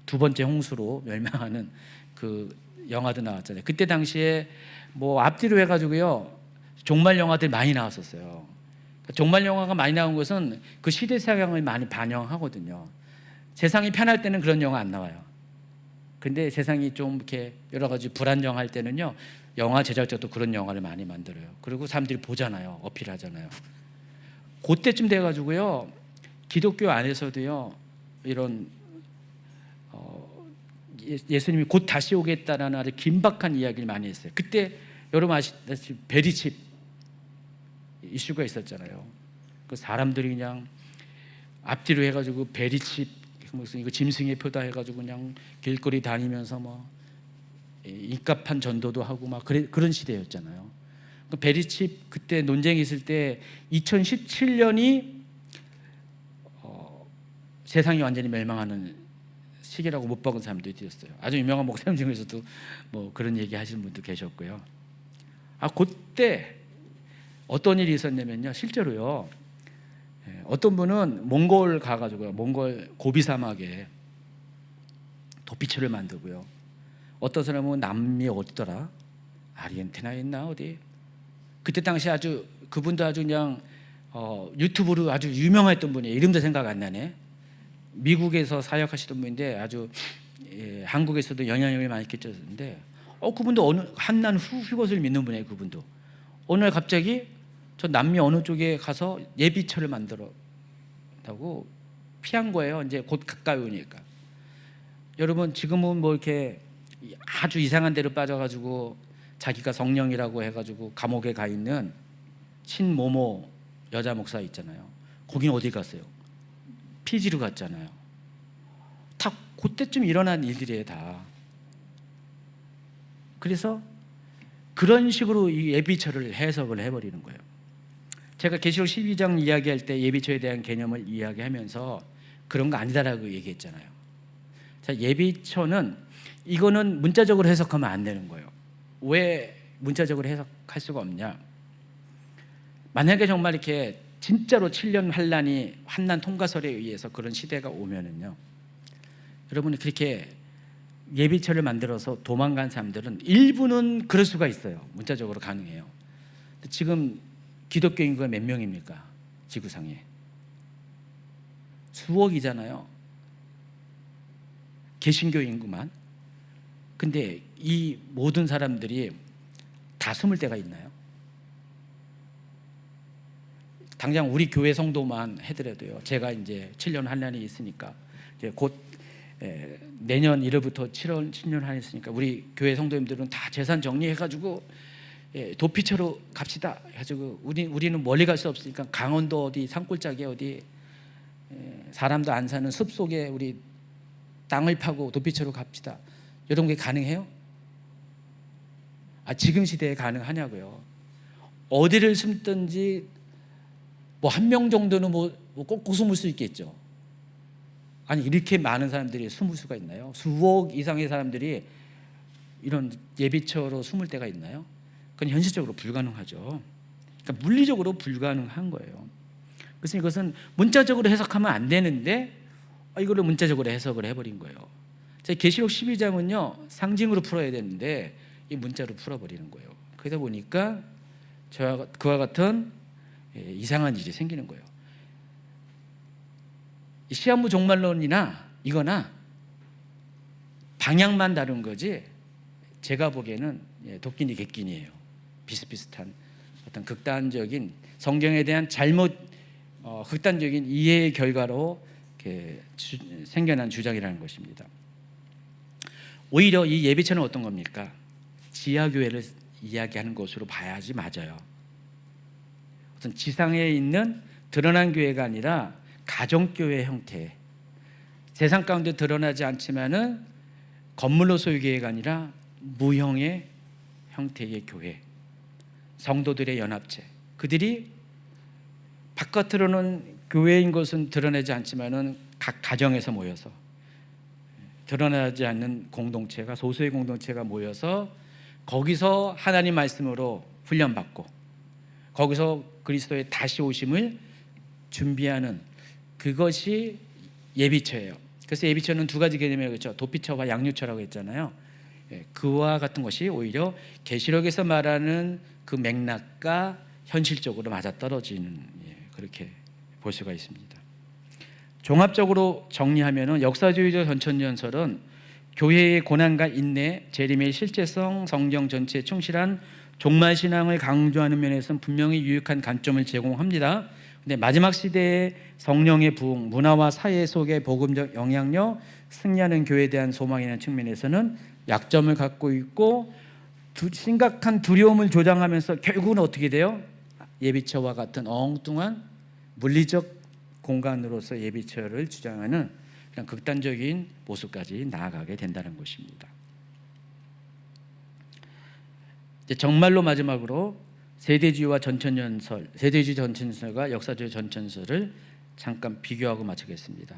두 번째 홍수로 멸망하는 그 영화도 나왔잖아요. 그때 당시에 뭐 앞뒤로 해가지고요 종말 영화들 많이 나왔었어요. 종말 영화가 많이 나온 것은 그 시대 상황을 많이 반영하거든요. 세상이 편할 때는 그런 영화 안 나와요. 근데 세상이 좀 이렇게 여러 가지 불안정할 때는요 영화 제작자도 그런 영화를 많이 만들어요. 그리고 사람들이 보잖아요. 어필하잖아요. 그때쯤 돼가지고요 기독교 안에서도요 이런 예수님이 곧 다시 오겠다라는 아주 긴박한 이야기를 많이 했어요. 그때 여러분 아시다시피 베리칩 이슈가 있었잖아요. 그 사람들이 그냥 앞뒤로 해가지고 베리칩 무슨 이거 짐승의 표다 해가지고 그냥 길거리 다니면서 뭐 입갑한 전도도 하고 막 그런 시대였잖아요. 베리칩 그때 논쟁이 있을 때 2017년이 세상이 완전히 멸망하는 시기라고 못 박은 사람도 있었어요. 아주 유명한 목사님 중에서도 뭐 그런 얘기 하시는 분도 계셨고요. 그때 어떤 일이 있었냐면요. 실제로요. 어떤 분은 몽골 가가지고요. 몽골 고비 사막에 도피처를 만들고요. 어떤 사람은 남미 어디더라? 아르헨티나에 있나 어디? 그때 당시 아주 그분도 아주 그냥 유튜브로 아주 유명했던 분이에요. 이름도 생각 안 나네. 미국에서 사역하시던 분인데 아주 한국에서도 영향력을 많이 끼쳤는데 그분도 어느 한난 후것을 믿는 분이에요. 그분도 어느 날 갑자기 저 남미 어느 쪽에 가서 예비처를 만들었다고 피한 거예요. 이제 곧 가까이 오니까. 여러분 지금은 뭐 이렇게 아주 이상한 데로 빠져가지고 자기가 성령이라고 해가지고 감옥에 가 있는 신모모 여자 목사 있잖아요. 거기는 어디 갔어요? 피지로 갔잖아요. 다 그때쯤 일어난 일들이에요. 다. 그래서 그런 식으로 이 예비처를 해석을 해버리는 거예요. 제가 계시록 12장 이야기할 때 예비처에 대한 개념을 이야기하면서 그런 거 아니다라고 얘기했잖아요. 자, 예비처는 이거는 문자적으로 해석하면 안 되는 거예요. 왜 문자적으로 해석할 수가 없냐? 만약에 정말 이렇게 진짜로 7년 환난 통과설에 의해서 그런 시대가 오면은요, 여러분이 그렇게 예비처를 만들어서 도망간 사람들은 일부는 그럴 수가 있어요. 문자적으로 가능해요. 근데 지금 기독교 인구가 몇 명입니까? 지구상에 수억이잖아요. 개신교 인구만. 근데 이 모든 사람들이 다 숨을 데가 있나요? 당장 우리 교회 성도만 해더라도요. 제가 이제 7년 환란이 있으니까 이제 곧 내년 1월부터 7년 환란이 있으니까 우리 교회 성도님들은 다 재산 정리해가지고 도피처로 갑시다. 해가지고 우리는 멀리 갈 수 없으니까 강원도 어디 산골짜기 어디 사람도 안 사는 숲 속에 우리 땅을 파고 도피처로 갑시다. 이런 게 가능해요? 지금 시대에 가능하냐고요. 어디를 숨든지 뭐 한 명 정도는 뭐 꼭 숨을 수 있겠죠. 아니 이렇게 많은 사람들이 숨을 수가 있나요? 수억 이상의 사람들이 이런 예비처로 숨을 데가 있나요? 그건 현실적으로 불가능하죠. 그러니까 물리적으로 불가능한 거예요. 그래서 이것은 문자적으로 해석하면 안 되는데 이걸로 문자적으로 해석을 해버린 거예요. 계시록 12장은요 상징으로 풀어야 되는데 이 문자로 풀어버리는 거예요. 그러다 보니까 그와 같은 이상한 일이 생기는 거예요. 시한부 종말론이나 이거나 방향만 다른 거지 제가 보기에는 도끼니 객끼니예요. 비슷비슷한 어떤 극단적인 성경에 대한 극단적인 이해의 결과로 생겨난 주장이라는 것입니다. 오히려 이 예비처는 어떤 겁니까? 지하교회를 이야기하는 것으로 봐야지 맞아요. 어떤 지상에 있는 드러난 교회가 아니라 가정교회 형태, 세상 가운데 드러나지 않지만은 건물로 소유 교회가 아니라 무형의 형태의 교회, 성도들의 연합체, 그들이 바깥으로는 교회인 것은 드러내지 않지만은 각 가정에서 모여서 드러나지 않는 공동체가 소수의 공동체가 모여서 거기서 하나님 말씀으로 훈련받고 거기서 그리스도의 다시 오심을 준비하는 그것이 예비처예요. 그래서 예비처는 두 가지 개념이라고 했죠. 도피처와 양육처라고 했잖아요. 그와 같은 것이 오히려 계시록에서 말하는 그 맥락과 현실적으로 맞아떨어지는 그렇게 볼 수가 있습니다. 종합적으로 정리하면 역사주의적 전천전설은 교회의 고난과 인내, 재림의 실제성, 성경 전체에 충실한 종말신앙을 강조하는 면에서는 분명히 유익한 관점을 제공합니다. 근데 마지막 시대의 성령의 부흥, 문화와 사회 속의 복음적 영향력, 승리하는 교회에 대한 소망이라는 측면에서는 약점을 갖고 있고 심각한 두려움을 조장하면서 결국은 어떻게 돼요? 예비처와 같은 엉뚱한 물리적 공간으로서 예비처를 주장하는 그냥 극단적인 모습까지 나아가게 된다는 것입니다. 이제 정말로 마지막으로 세대주의 전천전설과 역사주의 전천전설을 잠깐 비교하고 마치겠습니다.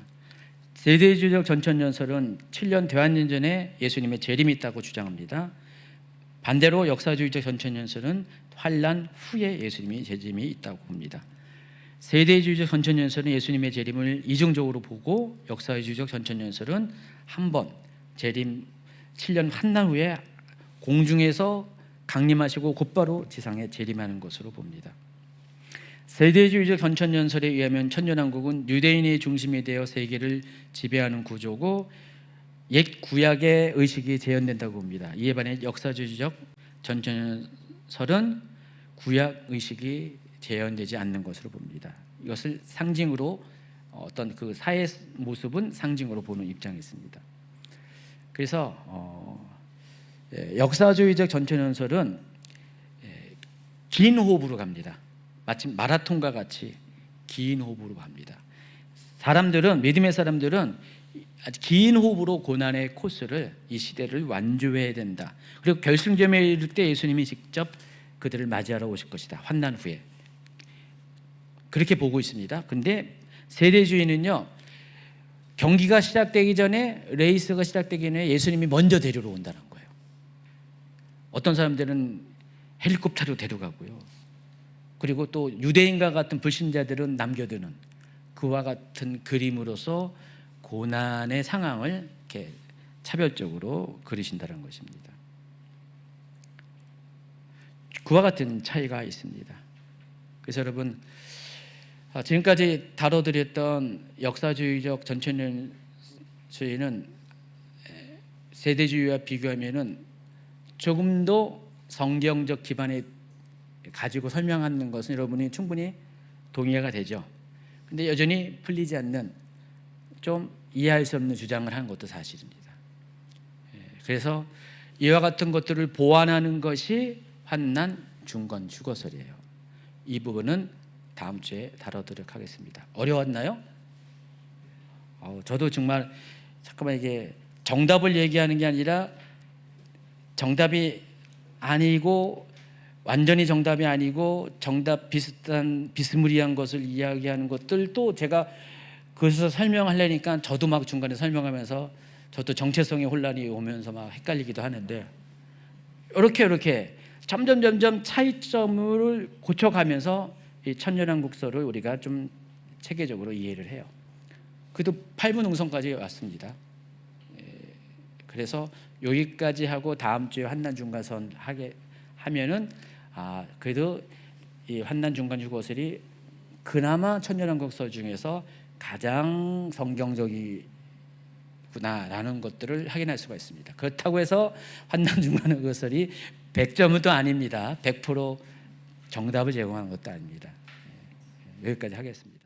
세대주의적 전천전설은 7년 대환년 전에 예수님의 재림이 있다고 주장합니다. 반대로 역사주의적 전천전설은 환란 후에 예수님의 재림이 있다고 봅니다. 세대주의적 전천전설은 예수님의 재림을 이중적으로 보고 역사주의적 전천전설은 한 번 재림 7년 환난 후에 공중에서 강림하시고 곧바로 지상에 재림하는 것으로 봅니다. 세대주의적 전천전설에 의하면 천년왕국은 유대인의 중심이 되어 세계를 지배하는 구조고 옛 구약의 의식이 재현된다고 봅니다. 이에 반해 역사주의적 전천전설은 구약 의식이 재현되지 않는 것으로 봅니다. 이것을 상징으로 어떤 그 사회 모습은 상징으로 보는 입장이 있습니다. 그래서 역사주의적 전천전설은 긴 호흡으로 갑니다. 마치 마라톤과 같이 긴 호흡으로 갑니다. 믿음의 사람들은 아주 긴 호흡으로 고난의 코스를 이 시대를 완주해야 된다. 그리고 결승점에 이를 때 예수님이 직접 그들을 맞이하러 오실 것이다. 환난 후에. 그렇게 보고 있습니다. 근데 세대주의는요, 경기가 시작되기 전에, 레이스가 시작되기 전에 예수님이 먼저 데리러 온다는 거예요. 어떤 사람들은 헬리콥터로 데려가고요. 그리고 또 유대인과 같은 불신자들은 남겨두는, 그와 같은 그림으로서 고난의 상황을 이렇게 차별적으로 그리신다는 것입니다. 그와 같은 차이가 있습니다. 그래서 여러분, 지금까지 다뤄드렸던 역사주의적 전천년주의는 세대주의와 비교하면은 조금 더 성경적 기반에 가지고 설명하는 것은 여러분이 충분히 동의가 되죠. 근데 여전히 풀리지 않는, 좀 이해할 수 없는 주장을 하는 것도 사실입니다. 그래서 이와 같은 것들을 보완하는 것이 환난 중건 휴거설이에요. 이 부분은 다음 주에 다뤄도록 하겠습니다. 어려웠나요? 저도 정말 잠깐만, 이게 정답을 얘기하는 게 아니라 정답이 아니고, 완전히 정답이 아니고 정답 비슷한 비스무리한 것을 이야기하는 것들도 제가 그것을 설명하려니까 저도 막 중간에 설명하면서 저도 정체성의 혼란이 오면서 막 헷갈리기도 하는데, 이렇게 점점 차이점을 고쳐가면서 이 천년왕국서를 우리가 좀 체계적으로 이해를 해요. 그래도 8분 웅성까지 왔습니다. 그래서 여기까지 하고 다음 주에 환난 중간선 하면은 그래도 이 환난 중간 휴거설이 그나마 천년왕국서 중에서 가장 성경적이구나라는 것들을 확인할 수가 있습니다. 그렇다고 해서 환난 중간 휴거설이 100점은 또 아닙니다. 100% 정답을 제공하는 것도 아닙니다. 여기까지 하겠습니다.